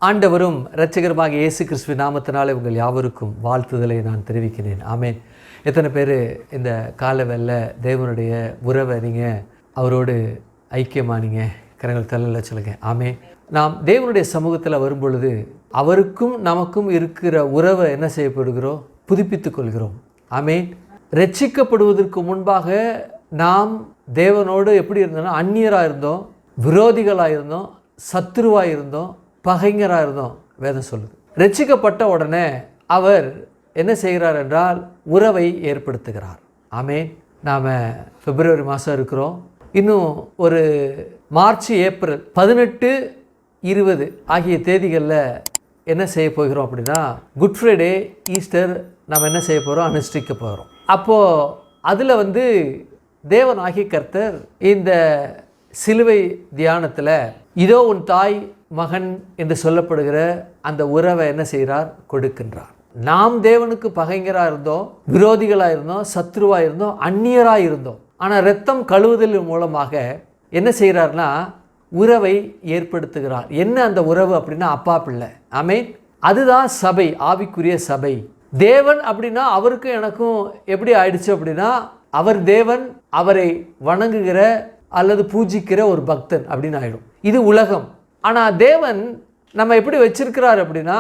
ஆண்டவரும் இரட்சகருமாக இயேசு கிறிஸ்துவின் நாமத்தினாலே உங்கள் யாவருக்கும் வாழ்த்துதலை நான் தெரிவிக்கிறேன். ஆமென். எத்தனை பேர் இந்த காலவெல்ல தேவனுடைய உறவை நீங்கள் அவரோடு ஐக்கியமானீங்க? கரங்கள் தள்ளல சொல்லுங்க. ஆமென். நாம் தேவனுடைய சமூகத்தில் வரும்பொழுது அவருக்கும் நமக்கும் இருக்கிற உறவை என்ன செய்யப்படுகிறோம்? புதுப்பித்துக் கொள்கிறோம். ஆமென். ரட்சிக்கப்படுவதற்கு முன்பாக நாம் தேவனோடு எப்படி இருந்தோம்னா அந்நியராக இருந்தோம், விரோதிகளாக இருந்தோம், சத்துருவாக இருந்தோம், பகைஞராக இருந்தோம். வேதம் சொல்லுது. ரட்சிக்கப்பட்ட உடனே அவர் என்ன செய்கிறார் என்றால் உறவை ஏற்படுத்துகிறார். ஆமென். நாம் பிப்ரவரி மாதம் இருக்கிறோம். இன்னும் ஒரு மார்ச், ஏப்ரல் 18, 20 ஆகிய தேதிகளில் என்ன செய்ய போகிறோம் அப்படின்னா குட் ஃப்ரைடே, ஈஸ்டர் நம்ம என்ன செய்ய போகிறோம்? அனுஷ்டிக்க போகிறோம். அப்போது அதில் தேவன் ஆகிய கர்த்தர் இந்த சிலுவை தியானத்தில் இதோ உன் தாய் மகன் என்று சொல்லப்படுகிற அந்த உறவை என்ன செய்கிறார்? கொடுக்கின்றார். நாம் தேவனுக்கு பகைஞராக இருந்தோம், விரோதிகளாக இருந்தோம், சத்ருவாக இருந்தோம், அந்நியராக இருந்தோம். ஆனால் இரத்தம் கழுவுதல் மூலமாக என்ன செய்கிறார்னா உறவை ஏற்படுத்துகிறார். என்ன அந்த உறவு அப்படின்னா அப்பா பிள்ளை. ஆமென். அதுதான் சபை, ஆவிக்குரிய சபை. தேவன் அப்படின்னா அவருக்கும் எனக்கும் எப்படி ஆயிடுச்சு அப்படின்னா அவர் தேவன், அவரை வணங்குகிற அல்லது பூஜிக்கிற ஒரு பக்தன் அப்படின்னு ஆகிடும். இது உலகம். ஆனால் தேவன் நம்ம எப்படி வச்சிருக்கிறார் அப்படின்னா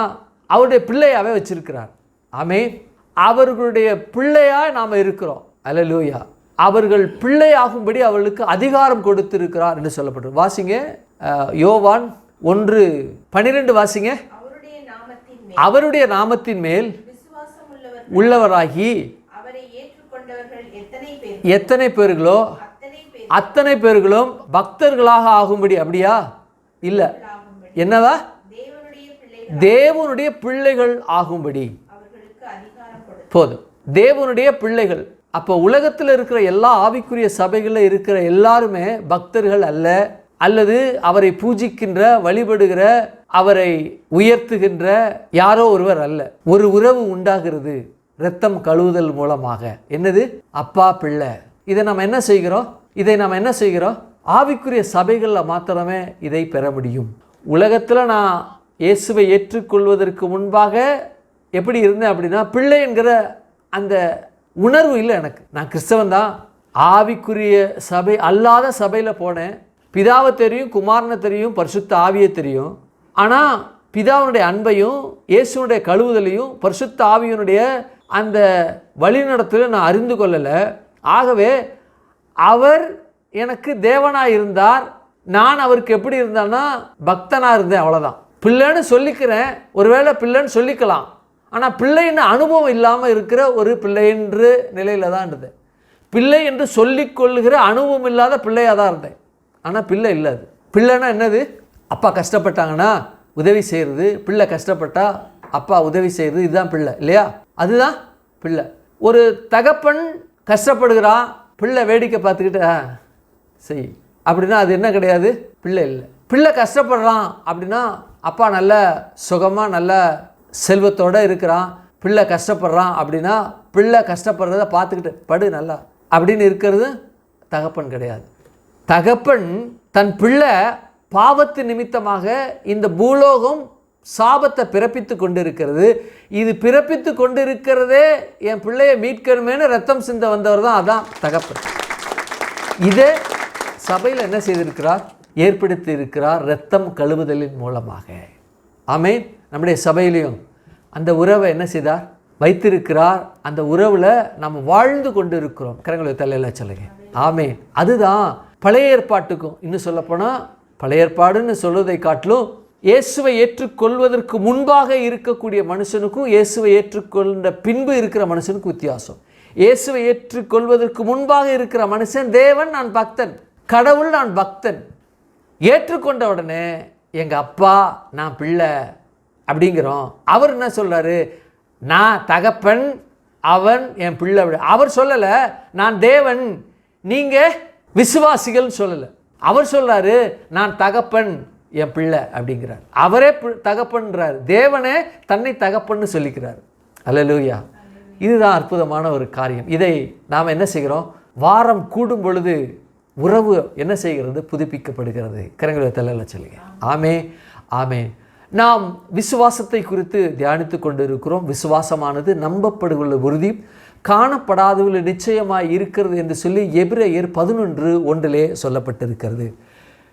அவருடைய பிள்ளையாகவே வச்சிருக்கிறார். ஆமென். அவர்களுடைய பிள்ளையாக நாம் இருக்கிறோம். அல்லேலூயா. அவர்கள் பிள்ளையாகும்படி அவர்களுக்கு அதிகாரம் கொடுத்திருக்கிறார் என்று சொல்லப்பட்டது. வாசிங்க யோவான் 1:12 வாசிங்க. அவருடைய நாமத்தின் மேல் உள்ளவராகி எத்தனை பேர்களோ அத்தனை பேர்களும் பக்தர்களாக ஆகும்படி. அப்படியா? இல்லை. என்னவா? தேவனுடைய பிள்ளைகள் ஆகும்படி. போதும். தேவனுடைய பிள்ளைகள். அப்போ உலகத்தில் இருக்கிற எல்லா ஆவிக்குரிய சபைகளில் இருக்கிற எல்லாருமே பக்தர்கள் அல்ல, அல்லது அவரை பூஜிக்கின்ற, வழிபடுகிற, அவரை உயர்த்துகின்ற யாரோ ஒருவர் அல்ல. ஒரு உறவு உண்டாகிறது இரத்தம் கழுவுதல் மூலமாக. என்னது? அப்பா பிள்ளை. இதை நம்ம என்ன செய்கிறோம்? ஆவிக்குரிய சபைகளில் மாத்திரமே இதை பெற முடியும். உலகத்தில் நான் இயேசுவை ஏற்றுக்கொள்வதற்கு முன்பாக எப்படி இருந்தேன் அப்படின்னா பிள்ளை என்கிற அந்த உணர்வு இல்லை எனக்கு. நான் கிறிஸ்தவன் தான். ஆவிக்குரிய சபை அல்லாத சபையில் போனேன். பிதாவை தெரியும், குமாரனை தெரியும், பரிசுத்த ஆவியை தெரியும். ஆனால் பிதாவினுடைய அன்பையும் இயேசுனுடைய கழுவுதலையும் பரிசுத்த ஆவியினுடைய அந்த வழிநடத்தலை நான் அறிந்து கொள்ளலை. ஆகவே அவர் எனக்கு தேவனாக இருந்தார், நான் அவருக்கு எப்படி இருந்தேன்னா பக்தனாக இருந்தேன். அவ்வளோதான். பிள்ளைன்னு சொல்லிக்கிறேன். ஒருவேளை பிள்ளைன்னு சொல்லிக்கலாம். ஆனால் பிள்ளைன்னு அனுபவம் இல்லாமல் இருக்கிற ஒரு பிள்ளை என்று நிலையில் தான் இருந்தேன். பிள்ளை என்று சொல்லிக்கொள்ளுகிற அனுபவம் இல்லாத பிள்ளையாக தான் இருந்தேன். ஆனால் பிள்ளை இல்லை. அது பிள்ளைன்னா என்னது? அப்பா கஷ்டப்பட்டாங்கன்னா உதவி செய்கிறது, பிள்ளை கஷ்டப்பட்டா அப்பா உதவி செய்கிறது, இதுதான் பிள்ளை இல்லையா? அதுதான் பிள்ளை. ஒரு தகப்பன் கஷ்டப்படுகிறான், பிள்ளை வேடிக்கை பார்த்துக்கிட்டு செய் அப்படின்னா அது என்ன கிடையாது? பிள்ளை இல்லை. பிள்ளை கஷ்டப்படுறான் அப்படின்னா அப்பா நல்ல சுகமாக நல்ல செல்வத்தோடு இருக்கிறான், பிள்ளை கஷ்டப்படுறான் அப்படின்னா பிள்ளை கஷ்டப்படுறத பார்த்துக்கிட்டு படு நல்லா அப்படின்னு இருக்கிறது தகப்பன் கிடையாது. தகப்பன் தன் பிள்ளை பாவத்து நிமித்தமாக இந்த பூலோகம் சாபத்தை பிறப்பித்து கொண்டிருக்கிறது. இது பிறப்பித்து கொண்டிருக்கிறதே என் பிள்ளையை மீட்கணுமேனு ரத்தம் சிந்த வந்தவர் தான். அதான் தகப்பன். இதே சபையில் என்ன செய்திருக்கிறார்? ஏற்படுத்தி இருக்கிறார் இரத்தம் கழுவுதலின் மூலமாக. ஆமென். நம்முடைய சபையிலையும் அந்த உறவை என்ன செய்தார்? வைத்திருக்கிறார். அந்த உறவில் நம்ம வாழ்ந்து கொண்டு இருக்கிறோம். கரங்களை தலையில் சொல்லுங்க. ஆமென். அதுதான் பழைய ஏற்பாட்டுக்கும் இன்னும் சொல்லப்போனால் பழைய ஏற்பாடுன்னு சொல்வதை காட்டிலும் இயேசுவை ஏற்றுக்கொள்வதற்கு முன்பாக இருக்கக்கூடிய மனுஷனுக்கும் இயேசுவை ஏற்றுக்கொண்ட பின்பு இருக்கிற மனுஷனுக்கும் வித்தியாசம். இயேசுவை ஏற்றுக்கொள்வதற்கு முன்பாக இருக்கிற மனுஷன் தேவன், நான் பக்தன், கடவுள், நான் பக்தன். ஏற்றுக்கொண்ட உடனே எங்கள் அப்பா, நான் பிள்ளை அப்படிங்கிறோம். அவர் என்ன சொல்கிறாரு? நான் தகப்பன், அவன் என் பிள்ளை. அவர் சொல்லலை நான் தேவன், நீங்கள் விசுவாசிகள் சொல்லலை. அவர் சொல்கிறாரு நான் தகப்பன், என் பிள்ளை அப்படிங்கிறார். அவரே தகப்பன்றார். தேவனே தன்னை தகப்பன்னு சொல்லிக்கிறார். அல்லேலூயா. இதுதான் அற்புதமான ஒரு காரியம். இதை நாம் என்ன செய்கிறோம்? வாரம் கூடும் பொழுது உறவு என்ன செய்கிறது? புதுப்பிக்கப்படுகிறது. கரங்களை தலையில் சொல்லுங்க. ஆமே ஆமே. நாம் விசுவாசத்தை குறித்து தியானித்து கொண்டு இருக்கிறோம். விசுவாசமானது நம்பப்படுகிற உறுதி, காணப்படாதவர்கள் நிச்சயமாய் இருக்கிறது என்று சொல்லி எபிரேயர் 11:1 சொல்லப்பட்டிருக்கிறது.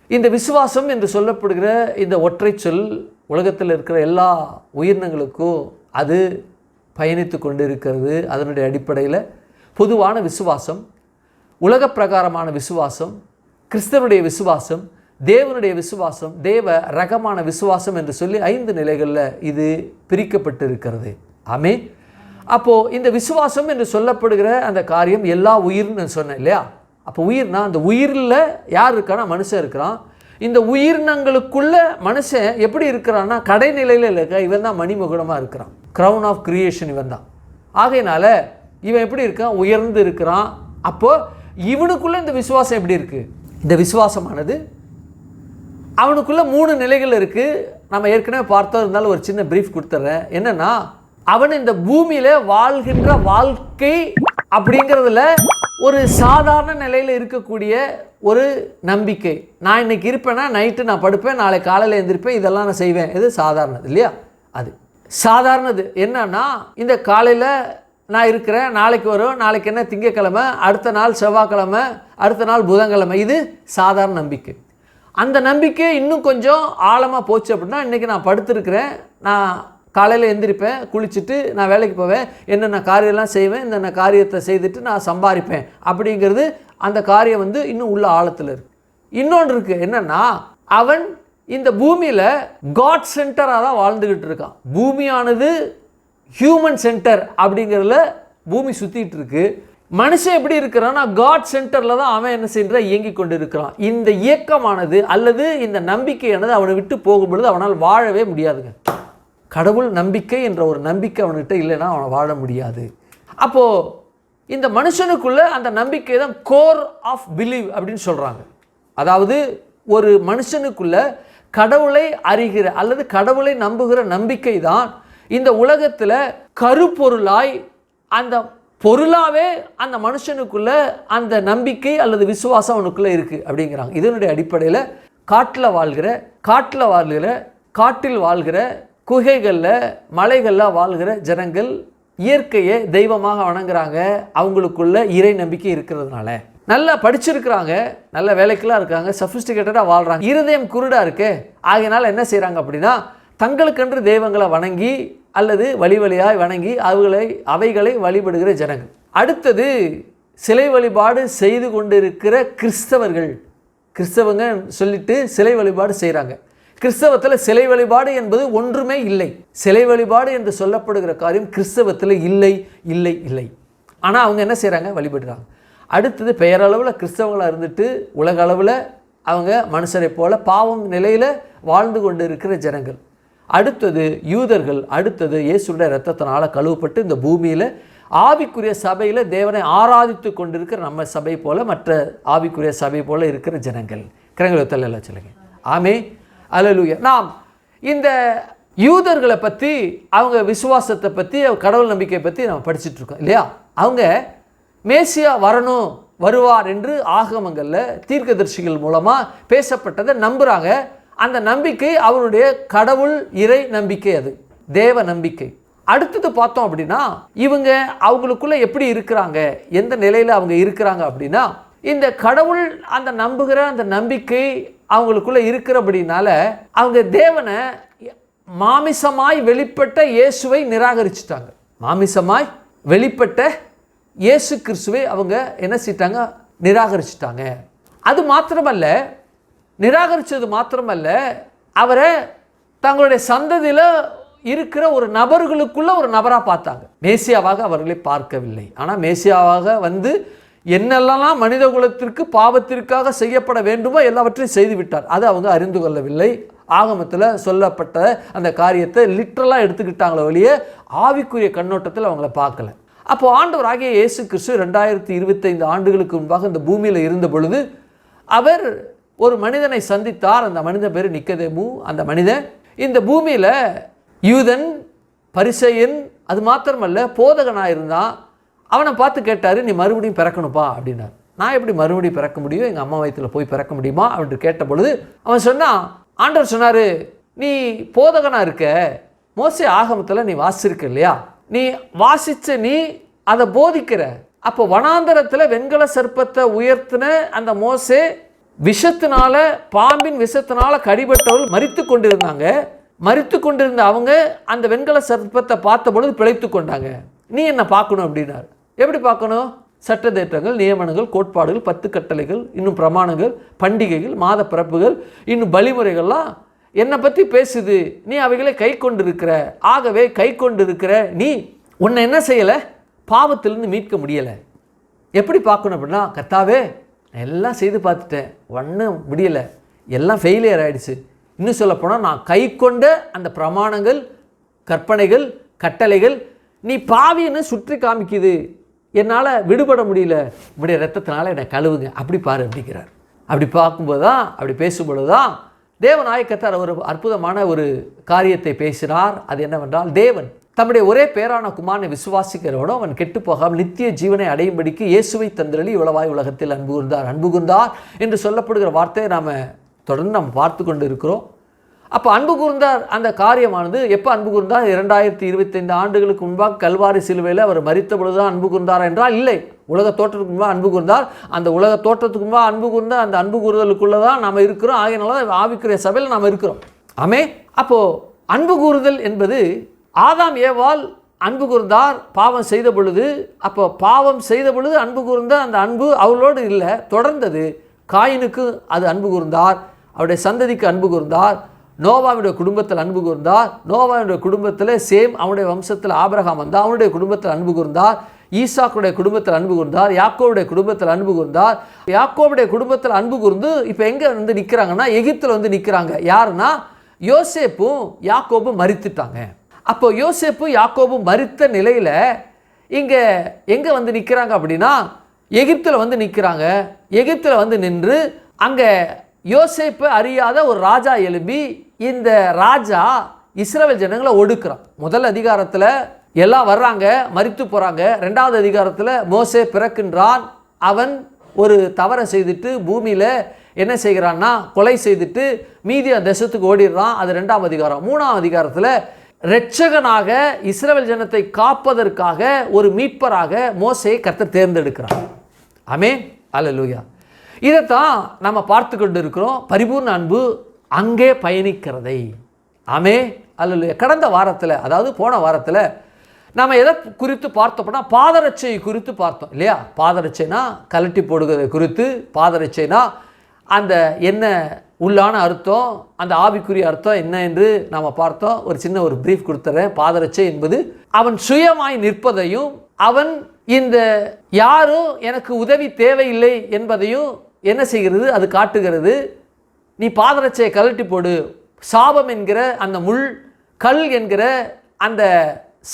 இந்த விசுவாசம் என்று சொல்லப்படுகிற இந்த ஒற்றை சொல் உலகத்தில் இருக்கிற எல்லா உயிரினங்களுக்கும் அது பயணித்து கொண்டு இருக்கிறது. அதனுடைய அடிப்படையில் பொதுவான விசுவாசம், உலக பிரகாரமான விசுவாசம், கிறிஸ்தவனுடைய விசுவாசம், தேவனுடைய விசுவாசம், தேவ ரகமான விசுவாசம் என்று சொல்லி 5 நிலைகளில் இது பிரிக்கப்பட்டு இருக்கிறது. ஆமே. அப்போது இந்த விசுவாசம் என்று சொல்லப்படுகிற அந்த காரியம் எல்லா உயிர்னு சொன்னேன் இல்லையா? அப்போ உயிர்னா அந்த உயிரில் யார் இருக்கானா? மனுஷன் இருக்கிறான். இந்த உயிரினங்களுக்குள்ள மனுஷன் எப்படி இருக்கிறான்னா கடைநிலையில் இருக்க இவன் தான் மணிமகுடமாக இருக்கிறான். க்ரௌன் ஆஃப் கிரியேஷன் இவன் தான். ஆகையினால இவன் எப்படி இருக்கான்? உயர்ந்து இருக்கிறான். அப்போது இவனுக்குள்ளே இந்த விசுவாசம் எப்படி இருக்குது? இந்த விசுவாசமானது அவனுக்குள்ளே 3 நிலைகள் இருக்குது. நம்ம ஏற்கனவே பார்த்தோம், இருந்தாலும் ஒரு சின்ன ப்ரீஃப் கொடுத்துட்றேன். என்னென்னா, அவன் இந்த பூமியில் வாழ்கின்ற வாழ்க்கை அப்படிங்கிறதுல ஒரு சாதாரண நிலையில் இருக்கக்கூடிய ஒரு நம்பிக்கை. நான் இன்றைக்கி இருப்பேன்னா நைட்டு நான் படுப்பேன், நாளை காலையில் எழுந்திருப்பேன், இதெல்லாம் நான் செய்வேன். இது சாதாரணது இல்லையா? அது சாதாரணது. என்னன்னா, இந்த காலையில் நான் இருக்கிறேன், நாளைக்கு வரும், நாளைக்கு என்ன திங்கக்கிழமை, அடுத்த நாள் செவ்வாய்க்கிழமை, அடுத்த நாள் புதன்கிழமை, இது சாதாரண நம்பிக்கை. அந்த நம்பிக்கை இன்னும் கொஞ்சம் ஆழமாக போச்சு அப்படின்னா, இன்றைக்கி நான் படுத்துருக்கிறேன், நான் காலையில் எந்திரிப்பேன், குளிச்சுட்டு நான் வேலைக்கு போவேன், என்னென்ன காரியம்லாம் செய்வேன், என்னென்ன காரியத்தை செய்துட்டு நான் சம்பாதிப்பேன் அப்படிங்கிறது அந்த காரியம் இன்னும் உள்ள ஆழத்தில் இருக்குது. இன்னொன்று இருக்குது, என்னென்னா அவன் இந்த பூமியில் காட் சென்டராக தான் வாழ்ந்துக்கிட்டு இருக்கான். பூமியானது ஹியூமன் சென்டர் அப்படிங்கிறதுல பூமி சுற்றிட்டு இருக்கு. மனுஷன் எப்படி இருக்கிறான்னா காட் சென்டரில் தான் அவன் என்ன செய்கிற இயங்கி கொண்டு இருக்கிறான். இந்த இயக்கமானது அல்லது இந்த நம்பிக்கையானது அவனை விட்டு போகும்பொழுது அவனால் வாழவே முடியாதுங்க. கடவுள் நம்பிக்கை என்ற ஒரு நம்பிக்கை அவன்கிட்ட இல்லைன்னா அவனை வாழ முடியாது. அப்போது இந்த மனுஷனுக்குள்ளே அந்த நம்பிக்கை தான் கோர் ஆஃப் பிலீவ் அப்படின்னு சொல்கிறாங்க. அதாவது ஒரு மனுஷனுக்குள்ள கடவுளை அறிகிற அல்லது கடவுளை நம்புகிற நம்பிக்கை தான் இந்த உலகத்தில் கருப்பொருளாய் அந்த பொருளாகவே அந்த மனுஷனுக்குள்ள அந்த நம்பிக்கை அல்லது விசுவாசம் அவனுக்குள்ளே இருக்குது அப்படிங்கிறாங்க. இதனுடைய அடிப்படையில் காட்டில் வாழ்கிற குகைகளில் மலைகளில் வாழ்கிற ஜனங்கள் இயற்கையை தெய்வமாக வணங்குறாங்க. அவங்களுக்குள்ள இறை நம்பிக்கை இருக்கிறதுனால நல்லா படிச்சிருக்கிறாங்க, நல்ல வேலைக்கெல்லாம் இருக்காங்க, சஃபிஸ்டிகேட்டடாக வாழ்கிறாங்க. இருதயம் குருடாக இருக்கு. ஆகையினால என்ன செய்கிறாங்க அப்படின்னா, தங்களுக்கென்று தெய்வங்களை வணங்கி அல்லது வழியாய் வணங்கி அவைகளை வழிபடுகிற ஜனங்கள். அடுத்தது சிலை வழிபாடு செய்து கொண்டிருக்கிற கிறிஸ்தவங்க சொல்லிட்டு சிலை வழிபாடு செய்கிறாங்க. கிறிஸ்தவத்தில் சிலை வழிபாடு என்பது ஒன்றுமே இல்லை. சிலை வழிபாடு என்று சொல்லப்படுகிற காரியம் கிறிஸ்தவத்தில் இல்லை. ஆனால் அவங்க என்ன செய்கிறாங்க? வழிபடுறாங்க. அடுத்தது பெயரளவில் கிறிஸ்தவங்களாக இருந்துட்டு உலக அளவில் அவங்க மனுஷரை போல பாவம் நிலையில் வாழ்ந்து கொண்டு இருக்கிற ஜனங்கள். அடுத்தது யூதர்கள். அடுத்தது இயேசுடைய இரத்தத்தினால் கழுவப்பட்டு இந்த பூமியில் ஆவிக்குரிய சபையில் தேவனை ஆராதித்து கொண்டிருக்கிற நம்ம சபை போல மற்ற ஆவிக்குரிய சபை போல இருக்கிற ஜனங்கள். கிரகத்தில் எல்லாம் சொல்லுங்க. ஆமே, அல்லேலூயா. நாம் இந்த யூதர்களை பற்றி, அவங்க விசுவாசத்தை பற்றி, கடவுள் நம்பிக்கை பற்றி நம்ம படிச்சுட்டு இருக்கோம் இல்லையா? அவங்க மேசியா வருவார் என்று ஆகமங்களில் தீர்க்கதரிசிகள் மூலமாக பேசப்பட்டதை நம்புகிறாங்க. அந்த நம்பிக்கை அவருடைய கடவுள் இறை நம்பிக்கை, அது தேவ நம்பிக்கை. அடுத்தது பார்த்தோம் அப்படின்னா, இவங்க அவங்களுக்குள்ள எப்படி இருக்கிறாங்க, எந்த நிலையில் அவங்க இருக்கிறாங்க அப்படின்னா, இந்த கடவுள் அந்த நம்புகிற அந்த நம்பிக்கை அவங்களுக்குள்ள இருக்கிறபடினால அவங்க தேவனை மாமிசமாய் வெளிப்பட்ட இயேசுவை நிராகரிச்சிட்டாங்க. மாமிசமாய் வெளிப்பட்ட இயேசு கிறிஸ்துவை அவங்க என்ன செய்தாங்க? நிராகரிச்சிட்டாங்க. அது மாத்திரமல்ல, நிராகரித்தது மாத்திரமல்ல, அவரை தங்களுடைய சந்ததியில் இருக்கிற ஒரு நபர்களுக்குள்ள ஒரு நபராக பார்த்தாங்க. மேசியாவாக அவர்களை பார்க்கவில்லை. ஆனால் மேசியாவாக என்னெல்லாம் மனித குலத்திற்கு பாவத்திற்காக செய்யப்பட வேண்டுமோ எல்லாவற்றையும் செய்து விட்டார். அது அவங்க அறிந்து கொள்ளவில்லை. ஆகமத்தில் சொல்லப்பட்ட அந்த காரியத்தை லிட்ரலாக எடுத்துக்கிட்டாங்களே ஒழிய ஆவிக்குரிய கண்ணோட்டத்தில் அவங்கள பார்க்கல. அப்போ ஆண்டவராகிய இயேசு கிறிஸ்து 2025 ஆண்டுகளுக்கு முன்பாக இந்த பூமியில் இருந்த பொழுது அவர் ஒரு மனிதனை சந்தித்தார். அந்த மனிதன் பேர் நிக்கதேமு. அந்த மனிதன் இந்த பூமியில் யூதன், பரிசேயன், அது மாத்திரமல்ல போதகனாக இருந்தான். அவனை பார்த்து கேட்டார், நீ மறுபடியும் பிறக்கணுப்பா அப்படின்னார். நான் எப்படி மறுபடியும் பிறக்க முடியும்? எங்கள் அம்மா வயிற்றில் போய் பிறக்க முடியுமா அப்படின்னு கேட்ட பொழுது அவன் சொன்னான், ஆண்டவர் சொன்னார், நீ போதகனாக இருக்க, மோசே ஆகமத்தில் நீ வாசிச்சிருக்க இல்லையா, நீ வாசித்த நீ அதை போதிக்கிற. அப்போ வனாந்தரத்தில் வெண்கல சர்ப்பத்தை உயர்த்தின அந்த மோசே விஷத்தினால, பாம்பின் விஷத்தினால கடிபட்டவர்கள் மரித்து கொண்டிருந்தாங்க. மரித்து கொண்டிருந்த அவங்க அந்த வெண்கல சர்ப்பத்தை பார்த்த பொழுது பிழைத்து கொண்டாங்க. நீ என்ன பார்க்கணும் அப்படின்னாரு. எப்படி பார்க்கணும்? சட்டதிட்டங்கள், நியமனங்கள், கோட்பாடுகள், 10 கட்டளைகள், இன்னும் பிரமாணங்கள், பண்டிகைகள், மாத பிறப்புகள், இன்னும் பலிமுறைகள்லாம் என்னை பற்றி பேசுது. நீ அவைகளை கை கொண்டிருக்கிற. ஆகவே கை கொண்டிருக்கிற நீ உன்னை என்ன செய்யலை? பாவத்திலிருந்து மீட்க முடியலை. எப்படி பார்க்கணும் அப்படின்னா, கர்த்தாவே எல்லாம் செய்து பார்த்துட்டேன், ஒன்றும் முடியலை, எல்லாம் ஃபெயிலியர் ஆகிடுச்சு. இன்னும் சொல்லப்போனால் நான் கை கொண்ட அந்த பிரமாணங்கள், கற்பனைகள், கட்டளைகள் நீ பாவின்னு சுற்றி காமிக்குது, என்னால் விடுபட முடியல, உடைய ரத்தத்தினால என்னை கழுவுங்க, அப்படி பாரு அப்படிங்கிறார். அப்படி பார்க்கும்போது தான், அப்படி பேசும்பொழுது தான் தேவநாயகத்தார் ஒரு அற்புதமான ஒரு காரியத்தை பேசினார். அது என்னவென்றால், தேவன் தம்முடைய ஒரே பேரான குமாரனை விசுவாசிக்கிறவனோ அவன் கெட்டு போகாமல் நித்திய ஜீவனை அடையும்படிக்கு இயேசுவை தந்தரளி இவ்வளவாய் உலகத்தில் அன்பு கூர்ந்தார். அன்பு கூர்ந்தார் என்று சொல்லப்படுகிற வார்த்தையை நாம் தொடர்ந்து நம்ம பார்த்து கொண்டு இருக்கிறோம். அப்போ அன்பு கூர்ந்தார் அந்த காரியமானது எப்போ அன்பு கூர்ந்தார்? 2025 ஆண்டுகளுக்கு முன்பாக கல்வாரி சிலுவையில் அவர் மரித்த பொழுது தான் அன்பு கூர்ந்தார் என்றால் இல்லை. உலக தோற்றத்துக்கு முன்பாக அன்பு கூர்ந்தார். அந்த உலக தோற்றத்துக்கு முன்பாக அன்பு கூர்ந்த அந்த அன்பு கூறுதலுக்குள்ளே தான் நாம் இருக்கிறோம். ஆகையினால ஆவிக்குரிய சபையில் நாம் இருக்கிறோம். ஆமே. அப்போது அன்பு கூறுதல் என்பது, ஆதாம் ஏவாள் அன்பு கூர்ந்தார் பாவம் செய்த பொழுது. அப்போ பாவம் செய்த பொழுது அன்பு கூர்ந்த அந்த அன்பு அவளோடு இல்லை, தொடர்ந்தது. காயினுக்கு அது அன்பு கூர்ந்தார், அவருடைய சந்ததிக்கு அன்பு கூர்ந்தார். நோவாவுடைய குடும்பத்தில் அன்பு கூர்ந்தார். நோவாவுடைய குடும்பத்தில் சேம், அவனுடைய வம்சத்தில் ஆபிரகாம் வந்தார், அவனுடைய குடும்பத்தில் அன்பு கூர்ந்தார். ஈசாக்குடைய குடும்பத்தில் அன்பு கூர்ந்தார். யாக்கோவுடைய குடும்பத்தில் அன்பு கூர்ந்தார். யாக்கோவுடைய குடும்பத்தில் அன்பு கூர்ந்து இப்போ எங்கே வந்து நிற்கிறாங்கன்னா, எகிப்தில் வந்து நிற்கிறாங்க. யாருன்னா, யோசேப்பும் யாக்கோபும் மரித்துட்டாங்க. அப்போ யோசேப்பு யாக்கோபு மரித்த நிலையில் இங்கே எங்கே வந்து நிற்கிறாங்க அப்படின்னா, எகிப்தில் வந்து நிற்கிறாங்க. எகிப்தில் வந்து நின்று அங்கே யோசேப்பு அறியாத ஒரு ராஜா எழும்பி இந்த ராஜா இஸ்ரவேல் ஜனங்களை ஒடுக்குறான். முதல் அதிகாரத்தில் எல்லாம் வர்றாங்க, மரித்து போகிறாங்க. 2வது அதிகாரத்தில் மோசே பிறக்கின்றான். அவன் ஒரு தவறை செய்துட்டு பூமியில் என்ன செய்கிறான்னா கொலை செய்துட்டு மீதிய தேசத்துக்கு ஓடிடுறான். அது 2ஆம் அதிகாரம். 3ஆம் அதிகாரத்தில் இரட்சகனாக இஸ்ரவேல் ஜனத்தை காப்பதற்காக ஒரு மீட்பராக மோசேயை கர்த்தர் தேர்ந்தெடுக்கிறார். ஆமென், அல்லேலூயா. இதைத்தான் நம்ம பார்த்து கொண்டு இருக்கிறோம். பரிபூர்ண அன்பு அங்கே பயணிக்கிறதை. ஆமென், அல்லேலூயா. கடந்த வாரத்தில், அதாவது போன வாரத்தில் நம்ம எதை குறித்து பார்த்தோம்னா, பாதரட்சை குறித்து பார்த்தோம் இல்லையா? பாதரட்சைனா கலட்டி போடுகிறதை குறித்து, பாதரட்சைனா அந்த என்ன உள்ளான அர்த்தம், அந்த ஆவிக்குரிய அர்த்தம் என்ன என்று நாம் பார்த்தோம். ஒரு சின்ன ஒரு பிரீஃப் கொடுத்துறேன். பாதரட்சை என்பது அவன் சுயமாய் நிற்பதையும், அவன் இந்த யாரும் எனக்கு உதவி தேவையில்லை என்பதையும் என்ன செய்கிறது? அது காட்டுகிறது. நீ பாதரட்சையை கலட்டி போடு. சாபம் என்கிற அந்த முள், கல் என்கிற அந்த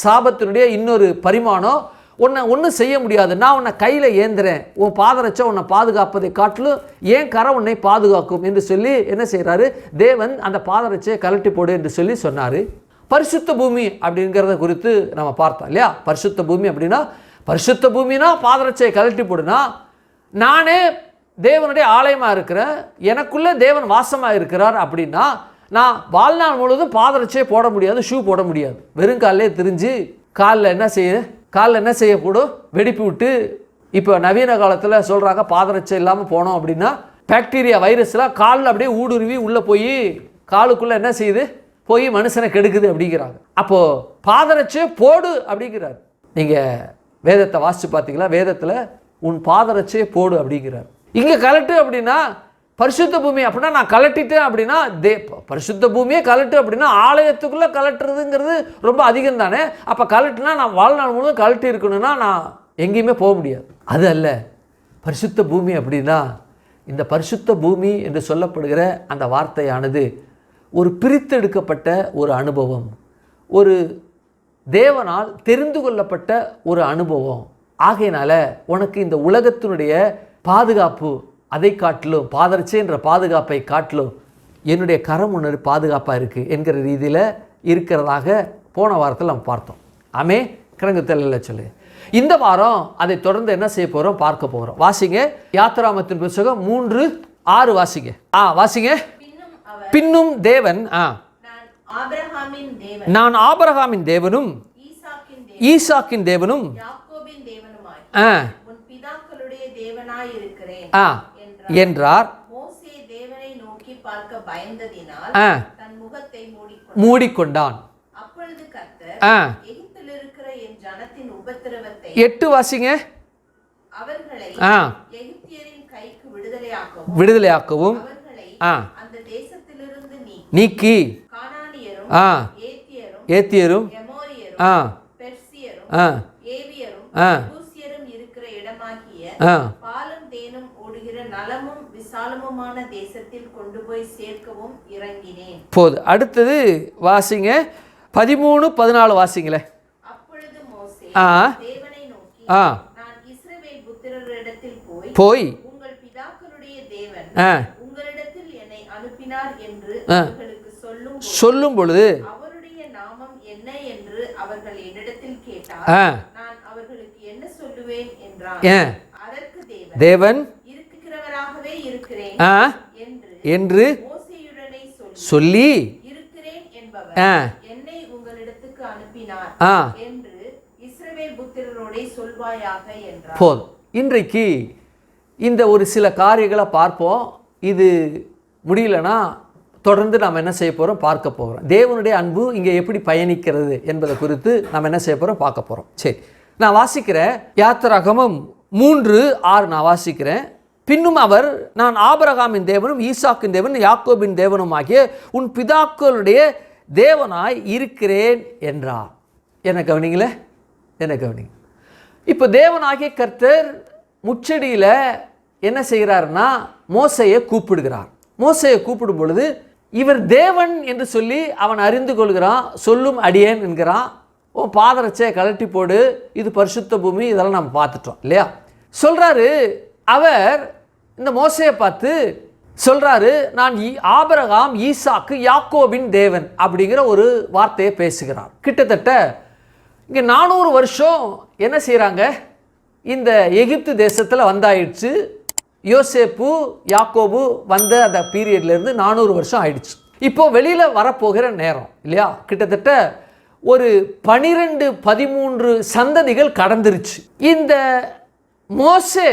சாபத்தினுடைய இன்னொரு பரிமாணம், உன்னை ஒன்றும் செய்ய முடியாது, நான் உன்னை கையில் ஏந்துறேன், உன் பாதரட்சை உன்னை பாதுகாப்பதை காட்டிலும் ஏன் கரை உன்னை பாதுகாக்கும் என்று சொல்லி என்ன செய்கிறாரு? தேவன் அந்த பாதரட்சையை கலட்டி போடு என்று சொல்லி சொன்னார். பரிசுத்த பூமி அப்படிங்கிறத குறித்து நம்ம பார்த்தோம் இல்லையா? பரிசுத்த பூமி அப்படின்னா, பரிசுத்த பூமினா பாதரட்சையை கலட்டி போடுனா, நானே தேவனுடைய ஆலயமாக இருக்கிறேன், எனக்குள்ளே தேவன் வாசமாக இருக்கிறார் அப்படின்னா, நான் வாழ்நாள் முழுவதும் பாதரட்சையை போட முடியாது, ஷூ போட முடியாது. வெறும் காலிலே திரிஞ்சு காலில் என்ன செய்யக்கூடும்? வெடிப்பு விட்டு. இப்போ நவீன காலத்தில் சொல்கிறாங்க பாதரட்சை இல்லாமல் போனோம் அப்படின்னா பாக்டீரியா வைரஸ்லாம் காலில் அப்படியே ஊடுருவி உள்ளே போய் காலுக்குள்ளே என்ன செய்யுது? போய் மனுஷனை கெடுக்குது அப்படிங்கிறாங்க. அப்போது பாதரட்சை போடு அப்படிங்கிறார். நீங்கள் வேதத்தை வாசித்து பார்த்தீங்களா? வேதத்தில் உன் பாதரட்சையை போடு அப்படிங்கிறார். இங்கே கலட்டு அப்படின்னா பரிசுத்த பூமி அப்படின்னா நான் கலட்டிட்டேன் அப்படின்னா, பரிசுத்த பூமியே கலட்டு அப்படின்னா ஆலயத்துக்குள்ளே கலட்டுறதுங்கிறது ரொம்ப அதிகம் தானே. அப்போ கலட்டுனா நான் வாழ்நாள் முழுவதும் கலட்டி இருக்கணும்னா நான் எங்கேயுமே போக முடியாது. அது அல்ல பரிசுத்த பூமி அப்படின்னா. இந்த பரிசுத்த பூமி என்று சொல்லப்படுகிற அந்த வார்த்தையானது ஒரு பிரித்தெடுக்கப்பட்ட ஒரு அனுபவம், ஒரு தேவனால் தெரிந்து கொள்ளப்பட்ட ஒரு அனுபவம். ஆகையினால உனக்கு இந்த உலகத்தினுடைய பாதுகாப்பு அதை காட்டிலும், பாதரட்சை என்ற பாதுகாப்பை காட்டிலும் என்னுடைய கரம் ஒன்று பாதுகாப்பாக இருக்குது என்கிற ரீதியில் இருக்கிறதாக போன வாரத்தில் நம்ம பார்த்தோம். ஆமே, கிழங்கு தெரியல சொல்லு. இந்த வாரம் அதை தொடர்ந்து என்ன செய்ய போகிறோம்? பார்க்க போகிறோம். வாசிங்க யாத்திராமத்தின் புத்தகம் 3:6 வாசிங்க. வாசிங்க. பின்னும் தேவன் ஆபிரகாமின் தேவன் நான் ஆபிரகாமின் தேவனும் ஈசாக்கின் தேவனும் யாக்கோபின் தேவனுமாய் உன் பிதாக்களுடைய தேவனாய் இருக்கிறேன் என்றார். மோசே தேவனை நோக்கி பார்க்க பயந்ததினால் தன் முகத்தை மூடிக்கொண்டான். அப்பொழுது கர்த்தர் எகிப்தில் இருக்கிற என் ஜனத்தின் உபத்திரவத்தை 8 வாசிங்க. அவர்களை எகிப்தியரின் கைக்கு விடுதலையாக்கவும் அவர்களை அந்த தேசத்திலிருந்து நீக்கி கானானியரும் ஏத்தியரும் எமோரியரும் பெர்சியரும் ஏவியரும் பூசியரும் இருக்கிற இடமாகிய பாலும் தேனும் ஓடுகிற நலமும் விசாலமுமான தேசத்தில் கொண்டு போய் சேர்க்கவும் இறங்கினேன். போது அடுத்தது வாசிங்க 13, 14 வாசிங்களே. அப்பொழுது மோசே தேவனை நோக்கி நான் இஸ்ரவேல் புத்திரரிடத்தில் போய் உங்கள் பிதாக்களுடைய தேவன் உங்களிடத்தில் என்னை அனுப்பினார் என்று அவர்களுக்கு சொல்லும் பொழுது அவருடைய நாமம் என்ன என்று அவர்கள் என்னிடத்தில் கேட்டார். நான் அவர்களுக்கு என்ன சொல்லுவேன் என்றார். அதற்கு தேவன் இருக்கிறவராகவே இருக்கிறேன் என்று மோசேயுடனே சொல்லி இருக்கிறேன் என்பவர் என்னை உங்களிடத்துக்கு அனுப்பினார் என்று இஸ்ரவேல் புத்திரரோட சொல்வாயாக என்றார். போதும். இன்றைக்கு இந்த ஒரு சில காரியங்களை பார்ப்போம். இது முடியலனா தொடர்ந்து நாம் என்ன செய்ய போகிறோம், பார்க்க போகிறோம். தேவனுடைய அன்பு இங்கே எப்படி பயணிக்கிறது என்பதை குறித்து நாம் என்ன செய்ய போகிறோம், பார்க்க போகிறோம். சரி, நான் வாசிக்கிறேன். யாத்திராகமம் 3:6 நான் வாசிக்கிறேன். பின்னும் அவர் நான் ஆபிரகாமின் தேவனும் ஈசாக்கின் தேவனும் யாக்கோபின் தேவனும் ஆகிய உன் பிதாக்களுடைய தேவனாய் இருக்கிறேன் என்றார். என்ன கவனிங்களே, என்ன கவனிங்க. இப்போ தேவனாகிய கர்த்தர் முச்செடியில் என்ன செய்கிறார்னா மோசையை கூப்பிடுகிறார். மோசையை கூப்பிடும் பொழுது இவர் தேவன் என்று சொல்லி அவன் அறிந்து கொள்கிறான். சொல்லும் அடியேன் என்கிறான். ஓ பாதரட்சையை கழட்டி போடு, இது பரிசுத்த பூமி, இதெல்லாம் நம்ம பார்த்துட்டோம் இல்லையா. சொல்கிறாரு அவர் இந்த மோசையை பார்த்து சொல்கிறாரு, நான் ஆபிரகாம் ஈசாக்கு யாக்கோபின் தேவன் அப்படிங்கிற ஒரு வார்த்தையை பேசுகிறார். கிட்டத்தட்ட இங்கே 400 வருஷம் என்ன செய்கிறாங்க, இந்த எகிப்து தேசத்தில் வந்தாயிடுச்சு. யோசேப்பு யாக்கோபு வந்த அந்த பீரியட்லேருந்து 400 வருஷம் ஆயிடுச்சு. இப்போது வெளியில் வரப்போகிற நேரம் இல்லையா. கிட்டத்தட்ட ஒரு 12-13 சந்ததிகள் கடந்துருச்சு. இந்த மோசே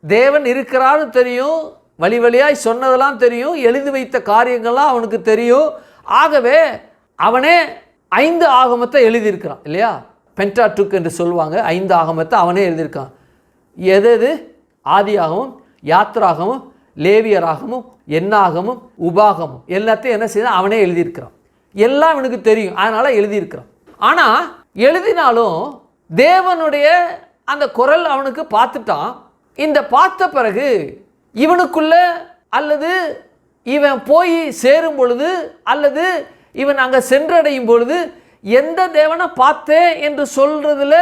தேவன் இருக்கிறான்னு தெரியும், வழி வழியாய் சொன்னதெல்லாம் தெரியும், எழுதி வைத்த காரியங்கள்லாம் அவனுக்கு தெரியும். ஆகவே அவனே 5 ஆகமத்தை எழுதியிருக்கிறான் இல்லையா. பென்டாட்டுக் என்று சொல்லுவாங்க. 5 ஆகமத்தை அவனே எழுதியிருக்கான். எது ஆதியாகமும், யாத்ராகமும், லேவியராகமும், எண்ணாகமும், உபாகமும் எல்லாத்தையும் என்ன செய்ய அவனே எழுதியிருக்கிறான். எல்லாம் அவனுக்கு தெரியும், அதனால் எழுதியிருக்கிறான். ஆனால் எழுதினாலும் தேவனுடைய அந்த குரல் அவனுக்கு பார்த்துட்டான். இந்த பார்த்த பிறகு இவனுக்குள்ள அல்லது இவன் போய் சேரும் பொழுது அல்லது இவன் அங்கே சென்றடையும் பொழுது எந்த தேவனை பார்த்தேன் என்று சொல்கிறதுல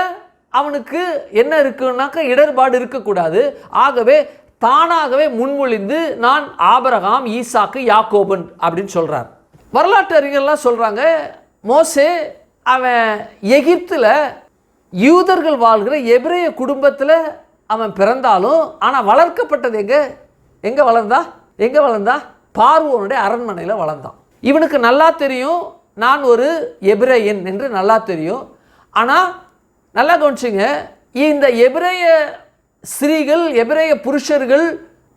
அவனுக்கு என்ன இருக்குன்னாக்கா இடர்பாடு இருக்கக்கூடாது. ஆகவே தானாகவே முன்மொழிந்து நான் ஆபிரகாம் ஈசாக்கு யாக்கோபன் அப்படின்னு சொல்கிறார். வரலாற்று அறிஞர்கள்லாம் சொல்கிறாங்க, மோசே அவன் எகிப்தில் யூதர்கள் வாழ்கிற எபிரேய குடும்பத்தில் அவன் பிறந்தாலும் ஆனால் வளர்க்கப்பட்டது எங்கே வளர்ந்தா பார்வோனுடைய அரண்மனையில் வளர்ந்தான். இவனுக்கு நல்லா தெரியும் நான் ஒரு எபிரேயன் என்று நல்லா தெரியும். ஆனால் நல்லா கவனிச்சுங்க, இந்த எபிரேய ஸ்திரீகள் எபிரேய புருஷர்கள்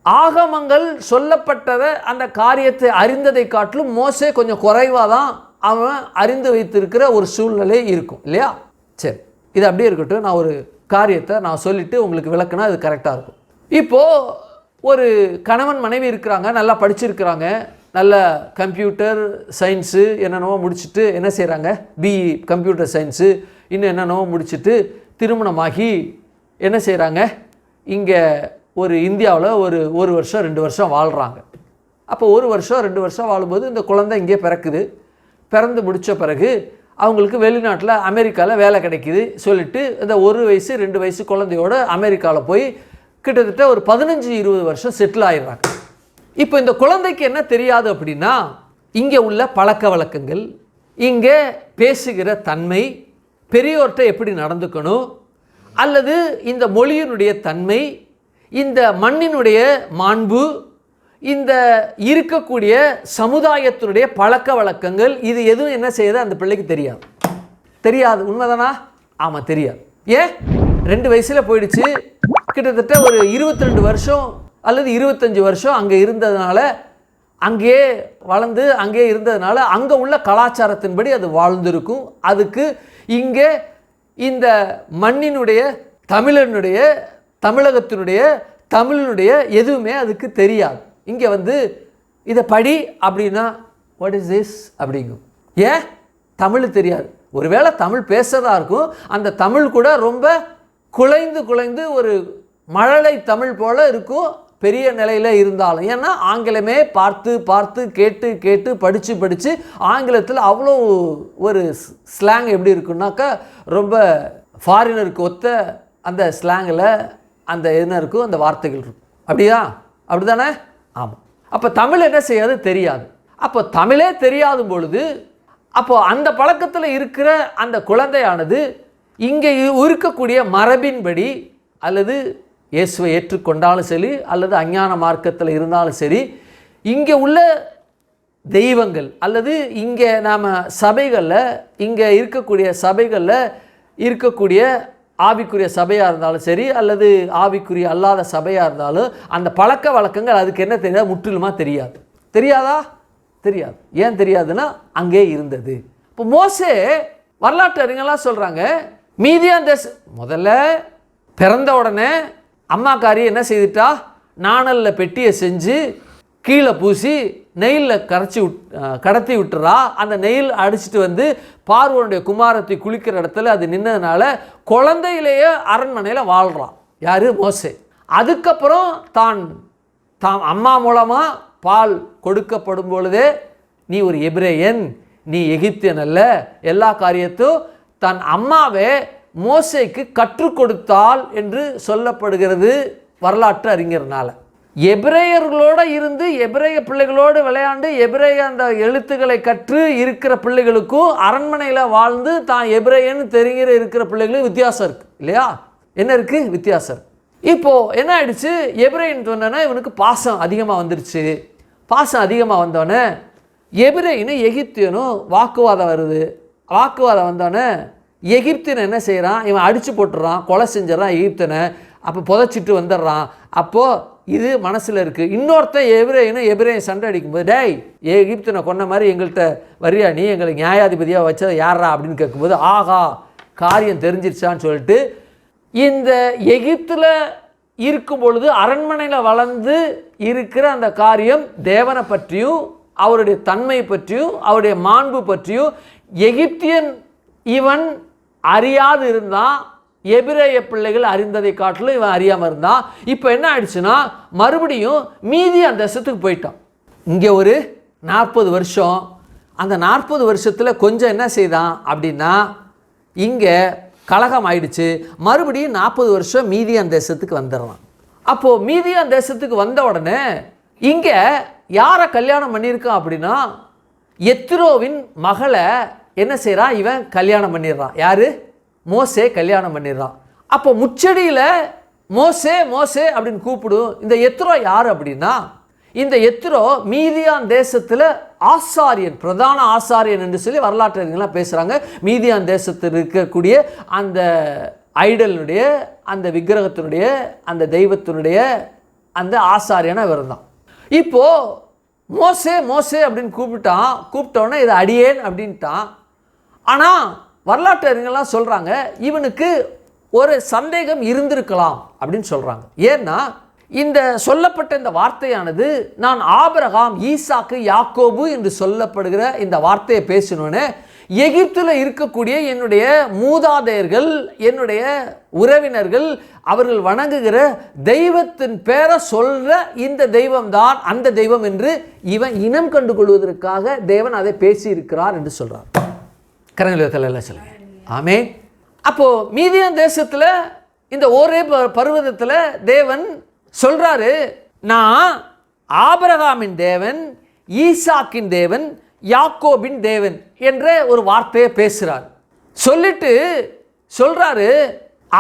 ஆகமங்கள் சொல்லப்பட்டதை அந்த காரியத்தை அறிந்ததை காட்டிலும் மோசே கொஞ்சம் குறைவாக தான் அவன் அறிந்து வைத்திருக்கிற ஒரு சூழ்நிலை இருக்கும் இல்லையா. சரி, இது அப்படியே இருக்கட்டும். நான் ஒரு காரியத்தை நான் சொல்லிவிட்டு உங்களுக்கு விளக்குனா அது கரெக்டாக இருக்கும். இப்போது ஒரு கணவன் மனைவி இருக்கிறாங்க, நல்லா படிச்சிருக்கிறாங்க, நல்ல கம்ப்யூட்டர் சயின்ஸு என்னென்னவோ முடிச்சுட்டு என்ன செய்கிறாங்க, பிஇ கம்ப்யூட்டர் சயின்ஸு இன்னும் என்னென்னவோ முடிச்சுட்டு திருமணமாகி என்ன செய்கிறாங்க, இங்கே ஒரு இந்தியாவில் ஒரு வருஷம் 2 வருஷம் வாழ்கிறாங்க. அப்போ 1 வருஷம் 2 வருஷம் வாழும்போது இந்த குழந்தை இங்கே பிறக்குது. பிறந்து முடித்த பிறகு அவங்களுக்கு வெளிநாட்டில் அமெரிக்காவில் வேலை கிடைக்கிது சொல்லிவிட்டு இந்த 1 வயசு 2 வயசு குழந்தையோடு அமெரிக்காவில் போய் கிட்டத்தட்ட ஒரு 15-20 வருஷம் செட்டில் ஆகிடுறாங்க. இப்போ இந்த குழந்தைக்கு என்ன தெரியாது அப்படின்னா, இங்கே உள்ள பழக்க வழக்கங்கள், இங்கே பேசுகிற தன்மை, பெரியோர்கிட்ட எப்படி நடந்துக்கணும், அல்லது இந்த மொழியினுடைய தன்மை, இந்த மண்ணினுடைய மாண்பு, இந்த இருக்கக்கூடிய சமுதாயத்தினுடைய பழக்க வழக்கங்கள் இது எதுவும் என்ன செய்யுது அந்த பிள்ளைக்கு தெரியாது. உண்மைதானா? ஆமாம், தெரியாது. ஏன்? 2 வயசில் போயிடுச்சு. கிட்டத்தட்ட ஒரு 22 வருஷம் அல்லது 25 வருஷம் அங்கே இருந்ததுனால, அங்கேயே வளர்ந்து அங்கே இருந்ததுனால அங்கே உள்ள கலாச்சாரத்தின்படி அது வாழ்ந்திருக்கும். அதுக்கு இங்கே இந்த மண்ணினுடைய தமிழனுடைய எதுவுமே அதுக்கு தெரியாது. இங்கே இதை படி அப்படின்னா வாட் இஸ் திஸ் அப்படிங்கும். ஏன்? தமிழ் தெரியாது. ஒருவேளை தமிழ் பேசுறதா இருக்கும், அந்த தமிழ் கூட ரொம்ப குலைந்து ஒரு மழலை தமிழ் போல இருக்கும், பெரிய நிலையில் இருந்தாலும். ஏன்னா ஆங்கிலமே பார்த்து கேட்டு படித்து ஆங்கிலத்தில் அவ்வளோ ஒரு ஸ்லாங் எப்படி இருக்குன்னாக்கா ரொம்ப ஃபாரினருக்கு ஒத்த அந்த ஸ்லாங்கில் அந்த என்ன இருக்கும், அந்த வார்த்தைகள் இருக்கும். அப்படி தானே? ஆமாம். அப்போ தமிழ் என்ன செய்யாது? தெரியாது. அப்போ தமிழே தெரியாத பொழுது அப்போ அந்த பழக்கத்தில் இருக்கிற அந்த குழந்தையானது இங்கே இருக்கக்கூடிய மரபின்படி அல்லது இயேசுவை ஏற்றுக்கொண்டாலும் சரி அல்லது அஞ்ஞான மார்க்கத்தில் இருந்தாலும் சரி, இங்கே உள்ள தெய்வங்கள் அல்லது இங்கே நாம் இங்கே இருக்கக்கூடிய சபைகளில் இருக்கக்கூடிய ஆவிக்குரிய சபையாக இருந்தாலும் சரி அல்லது ஆவிக்குரிய அல்லாத சபையாக இருந்தாலும் அந்த பழக்க வழக்கங்கள் அதுக்கு என்ன தெரியாது? முற்றிலுமாக தெரியாதா? தெரியாது. ஏன் தெரியாதுன்னா அங்கே இருந்தது. இப்போ மோசே வரலாற்று அறிஞர்களாக சொல்கிறாங்க, மீதியான் தேசம் முதல்ல பிறந்த உடனே அம்மாக்காரி என்ன செய்துட்டா? நாணலில் பெட்டியை செஞ்சு கீழே பூசி நெய்யில் கடத்தி விட்டுறா. அந்த நெயில் அடிச்சுட்டு பார்வோனுடைய குமாரத்தை குளிக்கிற இடத்துல அது நின்னதுனால குழந்தையிலேயே அரண்மனையில் வாழ்கிறான். யார்? மோசே. அதுக்கப்புறம் தான் அம்மா மூலமாக பால் கொடுக்கப்படும் பொழுதே நீ ஒரு எபிரேயன், நீ எகிப்தியன் அல்ல, எல்லா காரியத்தும் தன் அம்மாவே மோசேக்கு கற்றுக் கொடுத்தாள் என்று சொல்லப்படுகிறது வரலாற்று அறிஞர்னால. எபிரேயர்களோடு இருந்து எபிரேய பிள்ளைகளோடு விளையாண்டு எபிரேய அந்த எழுத்துக்களை கற்று இருக்கிற பிள்ளைகளுக்கும் அரண்மனையில் வாழ்ந்து தான் எபிரேயன்னு தெரிகிற இருக்கிற பிள்ளைகளும் வித்தியாசம் இருக்குது இல்லையா? என்ன இருக்குது? வித்தியாசம். இப்போது என்ன ஆயிடுச்சு? எபிரேயன் சொன்னா இவனுக்கு பாசம் அதிகமாக வந்துருச்சு. பாசம் அதிகமாக வந்தோடனே எபிரேயனும் எகிப்தியனும் வாக்குவாதம் வருது. வாக்குவாதம் வந்தோடனே எகிப்தியன் என்ன செய்கிறான்? இவன் அடித்து போட்டுறான், கொலை செஞ்சிடறான் எகிப்தியனை. அப்போ புதைச்சிட்டு வந்துடுறான். அப்போது இது மனசில் இருக்குது. இன்னொருத்தன் எபிரேயன் சண்டை அடிக்கும்போது, டேய் எகிப்தியனை கொன்ன மாதிரி எங்கள்கிட்ட வரியா, நீ எங்களை நியாயாதிபதியாக வச்சதை யாரா அப்படின்னு கேட்கும்போது, ஆகா காரியம் தெரிஞ்சிருச்சான்னு சொல்லிட்டு இந்த எகிப்தில் இருக்கும் பொழுது அரண்மனையில் வளர்ந்து இருக்கிற அந்த காரியம் தேவனை பற்றியும் அவருடைய தன்மை பற்றியும் அவருடைய மாண்பு பற்றியும் எகிப்தியன் இவன் அறியாது இருந்தான். எபிரேய பிள்ளைகள் அறிந்ததை காட்டிலும் இவன் அறியாமல் இருந்தான். இப்போ என்ன ஆயிடுச்சுன்னா மறுபடியும் மீதியான் தேசத்துக்கு போயிட்டான். இங்கே ஒரு 40 வருஷம். அந்த 40 வருஷத்தில் கொஞ்சம் என்ன செய்தான் அப்படின்னா இங்கே கலகம் ஆயிடுச்சு. மறுபடியும் 40 வருஷம் மீதியான் தேசத்துக்கு வந்துடுறான். அப்போது மீதியான் தேசத்துக்கு வந்த உடனே இங்கே யாரை கல்யாணம் பண்ணியிருக்கான் அப்படின்னா எத்ரோவின் மகளை என்ன செய்கிறான்? இவன் கல்யாணம் பண்ணிடுறான். யார்? மோசே கல்யாணம் பண்ணிடுறான். அப்போ முச்சடியில் மோசே மோசே அப்படின்னு கூப்பிடும். இந்த எத்ரோ யார் அப்படின்னா இந்த எத்ரோ மீதியான் தேசத்தில் ஆசாரியன், பிரதான ஆசாரியன் என்று சொல்லி வரலாற்று பேசுகிறாங்க. மீதியான் தேசத்தில் இருக்கக்கூடிய அந்த ஐடலுடைய அந்த விக்கிரகத்தினுடைய அந்த தெய்வத்தினுடைய அந்த ஆசாரியனை இருந்தான். இப்போது மோசே மோசே அப்படின்னு கூப்பிட்டோன்னே இது அடியேன் அப்படின்ட்டான். ஆனால் வரலாற்று அறிஞர்கள்லாம் சொல்கிறாங்க இவனுக்கு ஒரு சந்தேகம் இருந்திருக்கலாம் அப்படின்னு சொல்கிறாங்க. ஏன்னா இந்த சொல்லப்பட்ட இந்த வார்த்தையானது நான் ஆபிரகாம், ஈசாக்கு, யாக்கோபு என்று சொல்லப்படுகிற இந்த வார்த்தையை பேசினோன்னே எகிப்தில் இருக்கக்கூடிய என்னுடைய மூதாதையர்கள், என்னுடைய உறவினர்கள், அவர்கள் வணங்குகிற தெய்வத்தின் பேரை சொல்ற இந்த தெய்வம்தான் அந்த தெய்வம் என்று இவன் இனம் கண்டு கொள்வதற்காக தேவன் அதை பேசி இருக்கிறார் என்று சொல்றார். கரங்களில் எல்லாம் சொல்லுங்க ஆமென். அப்போ மீதியான் தேசத்தில் இந்த ஒரே பர்வதத்தில் தேவன் சொல்றாரு, நான் ஆபிரகாமின் தேவன், ஈசாக்கின் தேவன், யாக்கோபின் தேவன் என்ற ஒரு வார்த்தையை பேசுகிறார். சொல்லிட்டு சொல்றாரு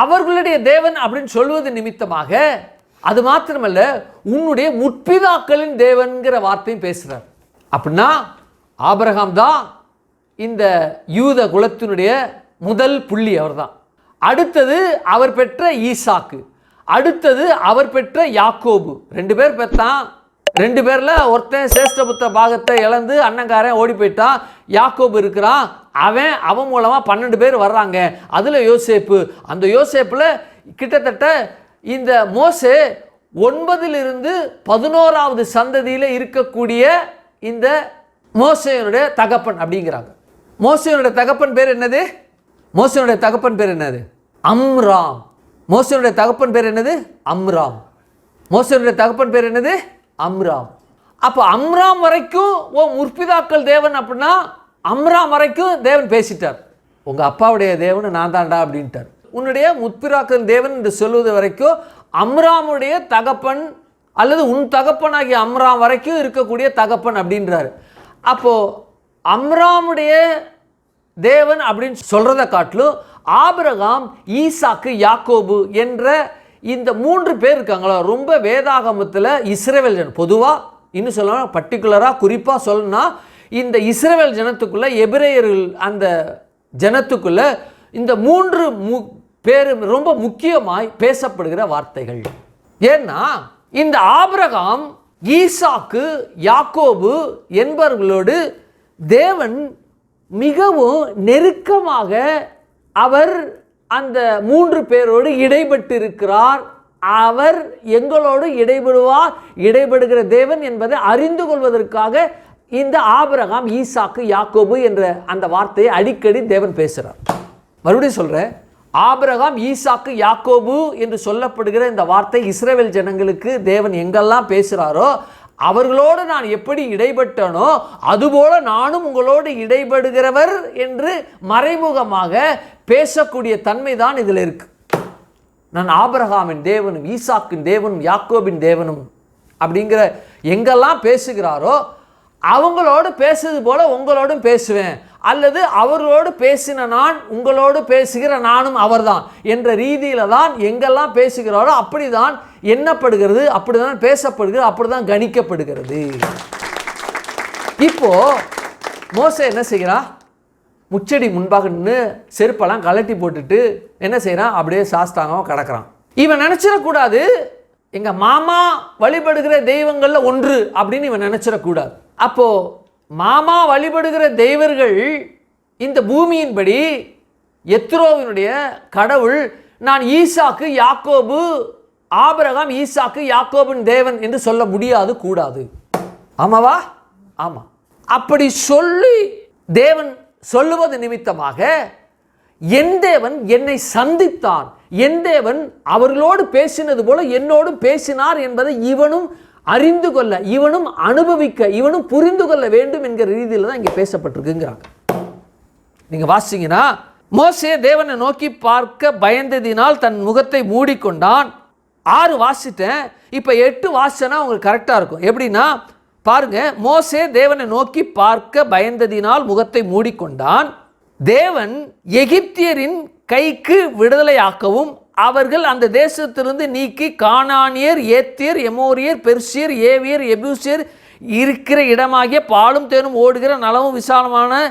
அவர்களுடைய தேவன் அப்படின்னு சொல்வது நிமித்தமாக அது மாத்திரமல்ல, உன்னுடைய முற்பிதாக்களின் தேவன்கிற வார்த்தையும் பேசுகிறார். அப்படின்னா ஆபிரகாம் தான் இந்த யூத குலத்தினுடைய முதல் புள்ளி. அவர் தான். அடுத்தது அவர் பெற்ற ஈசாக்கு, அடுத்தது அவர் பெற்ற யாக்கோபு. 2 பேர் பெற்றான். 2 பேரில் ஒருத்தன் சேஷ்டபுத்திர பாகத்தை இழந்து அண்ணங்காரன் ஓடி போயிட்டான். யாக்கோபு இருக்கிறான். அவன் மூலமாக 12 பேர் வர்றாங்க. அதில் யோசேப்பு. அந்த யோசேப்பில் கிட்டத்தட்ட இந்த மோசே 9 11வது சந்ததியில் இருக்கக்கூடிய இந்த மோசேனுடைய தகப்பன் அப்படிங்கிறாங்க. மோசேனுடைய தகப்பன் பேர் என்னது? மோசேனுடைய தகப்பன் பேர் என்னது? அம்ராம். மோசேனுடைய தகப்பன் பேர் என்னது? அம்ராம். மோசேனுடைய தகப்பன் பேர் என்னது? அம்ராம். அப்போ அம்ராம் வரைக்கும் முற்பிதாக்கள் தேவன் அப்படின்னா அம்ராம் வரைக்கும் தேவன் பேசிட்டார். உங்கள் அப்பாவுடைய தேவன் நான் தாண்டா அப்படின்ட்டார். உன்னுடைய முற்பிதாக்கள் தேவன் என்று சொல்வது வரைக்கும் அம்ராமுடைய தகப்பன் அல்லது உன் தகப்பனாகிய அம்ராம் வரைக்கும் இருக்கக்கூடிய தகப்பன் அப்படின்றாரு. அப்போது அம்ராமுடைய தேவன் அப்படின்னு சொல்கிறத காட்டிலும் ஆபிரகாம், ஈசாக்கு, யாக்கோபு என்ற இந்த 3 பேர் இருக்காங்களா, ரொம்ப வேதாகமத்தில் இஸ்ரவேல் ஜனம் பொதுவாக இன்னும் சொல்லணும், பர்டிகுலராக குறிப்பாக சொல்லணும்னா இந்த இஸ்ரவேல் ஜனத்துக்குள்ளே, எபிரேயர்கள் அந்த ஜனத்துக்குள்ளே இந்த 3 பேர் ரொம்ப முக்கியமாய் பேசப்படுகிற வார்த்தைகள். ஏன்னா இந்த ஆபிரகாம், ஈசாக்கு, யாக்கோபு என்பவர்களோடு தேவன் மிகவும் நெருக்கமாக அவர் அந்த 3 பேரோடு இடைப்பட்டு இருக்கிறார். அவர் எங்களோடு இடைபடுகிற தேவன் என்பதை அறிந்து கொள்வதற்காக இந்த ஆபிரகாம், ஈசாக்கு, யாக்கோபு என்ற அந்த வார்த்தையை அடிக்கடி தேவன் பேசுகிறார். மறுபடியும் சொல்கிறேன், ஆபிரகாம், ஈசாக்கு, யாக்கோபு என்று சொல்லப்படுகிற இந்த வார்த்தை இஸ்ரவேல் ஜனங்களுக்கு தேவன் எங்கெல்லாம் பேசுகிறாரோ அவர்களோடு நான் எப்படி இடைப்பட்டனோ அதுபோல நானும் உங்களோடு இடைபடுகிறவர் என்று மறைமுகமாக பேசக்கூடிய தன்மை தான் இதில் இருக்கு. நான் ஆபிரகாமின் தேவனும், ஈசாக்கின் தேவனும், யாக்கோபின் தேவனும் அப்படிங்கிற எங்கெல்லாம் பேசுகிறாரோ அவங்களோடு பேசுவது போல உங்களோடும் பேசுவேன், அல்லது அவர்களோடு பேசின நான் உங்களோடு பேசுகிற நானும் அவர்தான் என்ற ரீதியில தான் எங்கெல்லாம் பேசுகிறாரோ அப்படிதான் எண்ணப்படுகிறது, அப்படிதான் பேசப்படுகிறது, அப்படிதான் கணிக்கப்படுகிறது. இப்போ மோசே என்ன செய்கிறான்? முச்செடி முன்பாக நின்று செருப்பெல்லாம் கலட்டி போட்டுட்டு என்ன செய்கிறான்? அப்படியே சாஸ்தாங்கமாக கிடக்கிறான். இவன் நினச்சிடக்கூடாது எங்கள் மாமா வழிபடுகிற தெய்வங்களில் ஒன்று அப்படின்னு இவன் நினச்சிடக்கூடாது. அப்போது மாமா வழிபடுகிற தெய்வர்கள் இந்த பூமியின்படி எத்ரோவினுடைய கடவுள் நான் ஈசாக்கு, யாக்கோபு, ஆபிரகாம், ஈசாக்கு, யாக்கோபின் தேவன் என்று சொல்ல முடியாது, கூடாது. ஆமாவா? ஆமாம். அப்படி சொல்லி தேவன் சொல்லுவது நிமித்தமாக என் தேவன் என்னை சந்தித்தார், என் தேவன் அவர்களோடு பேசினது போல என்னோடும் பேசினார் என்பதை இவனும் அறிந்து கொள்ள, இவனும் அனுபவிக்க, இவனும் புரிந்து கொள்ள வேண்டும் என்கிற ரீதியில் தான் இங்கே பேசப்பட்டிருக்குங்கிறாங்க. நீங்கள் வாசிங்கன்னா, மோசே தேவனை நோக்கி பார்க்க பயந்ததினால் தன் முகத்தை மூடிக்கொண்டான். 6 வாசிட்டேன், இப்போ 8 வாசிச்சனா உங்களுக்கு கரெக்டாக இருக்கும். எப்படின்னா பாருங்க, மோசே தேவனை நோக்கி பார்க்க பயந்ததினால் முகத்தை மூடிக்கொண்டான். தேவன் எகிப்தியரின் கைக்கு விடுதலையாக்கவும் அவர்கள் அந்த தேசத்திலிருந்து நீக்கி கானானியர், ஏத்தியர், எமோரியர், பெர்சியர், ஏவியர், எபூசியர் இருக்கிற இடமாகிய பாலும் தேனும் ஓடுகிற நலமும் விசாலமான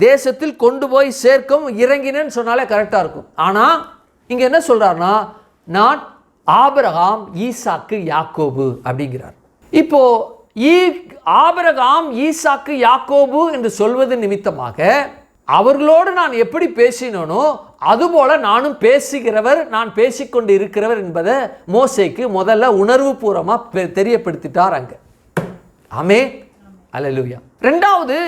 தேசத்தில் கொண்டு போய் சேர்க்கும் இறங்கினேன்னு சொன்னாலே கரெக்டாக இருக்கும். ஆனால் இங்கே என்ன சொல்கிறாருன்னா, நான் ஆபிரகாம், ஈசாக்கு, யாக்கோபு அப்படிங்கிறார். இப்போ ஆபிரகாம், ஈசாக்கு, யாக்கோபு என்று சொல்வது நிமித்தமாக அவர்களோடு நான் எப்படி பேசினோ அதுபோல நானும் பேசுகிறவர், நான் பேசிக்கொண்டு இருக்கிறவர் என்பதை மோசேக்கு முதல்ல உணர்வு பூர்வமாக தெரியப்படுத்திட்டார் அங்கே. ஆமே, அல்லேலூயா. 2வது,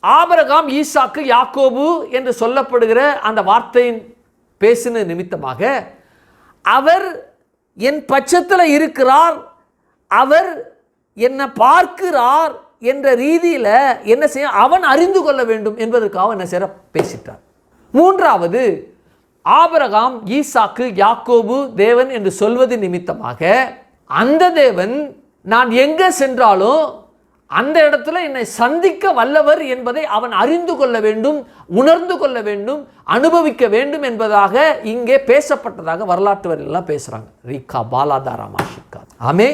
ஆபிரகாம், ஈசாக்கு, யாக்கோபு என்று சொல்லப்படுகிற அந்த வார்த்தையின் பேசின நிமித்தமாக அவர் என் பட்சத்தில் இருக்கிறார், அவர் என்னை பார்க்கிறார் என்ற ரீதியில் என்ன செய்ய அவன் அறிந்து கொள்ள வேண்டும் என்பதற்காக என்ன செய்ய பேசிட்டார். 3வது, ஆபிரகாம், ஈசாக்கு, யாக்கோபு தேவன் என்று சொல்வது நிமித்தமாக அந்த தேவன் நான் எங்கே சென்றாலும் அந்த இடத்துல என்னை சந்திக்க வல்லவர் என்பதை அவன் அறிந்து கொள்ள வேண்டும், உணர்ந்து கொள்ள வேண்டும், அனுபவிக்க வேண்டும் என்பதாக இங்கே பேசப்பட்டதாக வரலாற்றுவரெல்லாம் பேசுகிறாங்க. ரீகா பாலாதாரா மாஷிகா. ஆமே,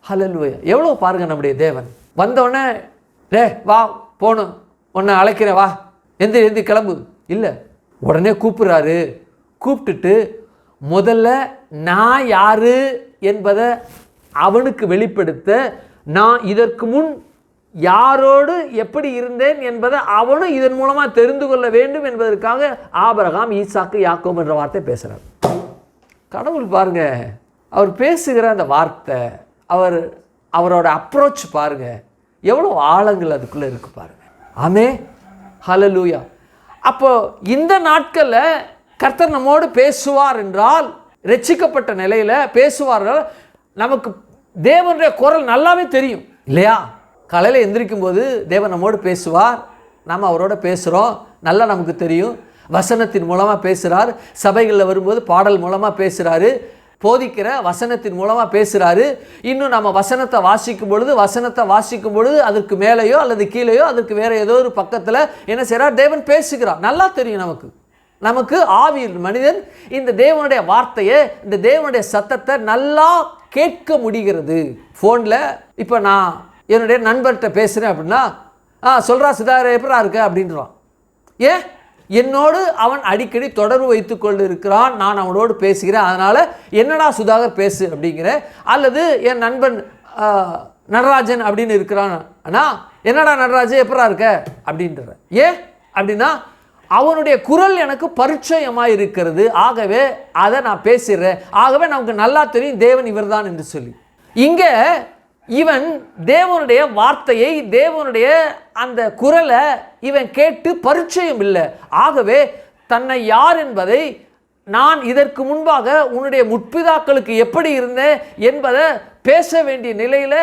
ஹல்லேலூயா. எவ்வளோ பாருங்க நம்முடைய தேவன். வந்தோடனே டே வா போகணும், உன்னை அழைக்கிறேன், வா எந்தி கிளம்பு இல்லை, உடனே கூப்பிட்றாரு. கூப்பிட்டுட்டு முதல்ல நான் யாரு என்பதை அவனுக்கு வெளிப்படுத்த, நான் இதற்கு முன் யாரோடு எப்படி இருந்தேன் என்பதை அவனும் இதன் மூலமாக தெரிந்து கொள்ள வேண்டும் என்பதற்காக ஆபிரகாம், ஈசாக்கு, யாக்கோபு என்ற வார்த்தை பேசுகிறார். கடவுள் பாருங்க, அவர் பேசுகிற அந்த வார்த்தை, அவரோட அப்ரோச் பாருங்க, எவ்வளோ ஆழங்கள் அதுக்குள்ளே இருக்கு பாருங்க. ஆமே, ஹல்லேலூயா. அப்போ இந்த நாட்களில் கர்த்தர் நம்மோடு பேசுவார் என்றால், ரட்சிக்கப்பட்ட நிலையில் பேசுவார்கள். நமக்கு தேவனுடைய குரல் நல்லாவே தெரியும் இல்லையா? காலையில் எந்திரிக்கும் போது தேவன் நம்மோடு பேசுவார், நாம் அவரோட பேசுகிறோம், நல்லா நமக்கு தெரியும். வசனத்தின் மூலமாக பேசுகிறார், சபைகளில் வரும்போது பாடல் மூலமாக பேசுகிறாரு, போதிக்கிற வசனத்தின் மூலமாக பேசுகிறாரு. இன்னும் நம்ம வசனத்தை வாசிக்கும் பொழுது அதற்கு மேலேயோ அல்லது கீழேயோ அதற்கு வேறு ஏதோ ஒரு பக்கத்தில் என்ன செய்கிறார், தேவன் பேசுகிறார். நல்லா தெரியும் நமக்கு ஆவியில் மனிதன் இந்த தேவனுடைய வார்த்தையை, இந்த தேவனுடைய சத்தத்தை நல்லா கேட்க முடிகிறது. ஃபோனில் இப்போ நான் என்னுடைய நண்பர்கிட்ட பேசுகிறேன் அப்படின்னா, சொல்கிறா சுதாகர் எப்படா இருக்க அப்படின்றான். ஏன்? என்னோடு அவன் அடிக்கடி தொடர்பு வைத்து கொண்டு இருக்கிறான், நான் அவனோடு பேசுகிறேன், அதனால் என்னடா சுதாகர் பேசு அப்படிங்கிறேன். அல்லது என் நண்பன் நடராஜன் அப்படின்னு இருக்கிறான், ஆனால் என்னடா நடராஜன் எப்படா இருக்க அப்படின்ற. ஏன் அப்படின்னா அவனுடைய குரல் எனக்கு பரிச்சயமாக இருக்கிறது, ஆகவே அதை நான் பேசுகிறேன், ஆகவே நமக்கு நல்லா தெரியும் தேவன் இவர்தான் என்று சொல்லி. இங்கே இவன் தேவனுடைய வார்த்தையை, தேவனுடைய அந்த குரலை இவன் கேட்டு பரிச்சயம் இல்லை. ஆகவே தன்னை யார் என்பதை, நான் இதற்கு முன்பாக உன்னுடைய முற்பிதாக்களுக்கு எப்படி இருந்தேன் என்பதை பேச வேண்டிய நிலையில்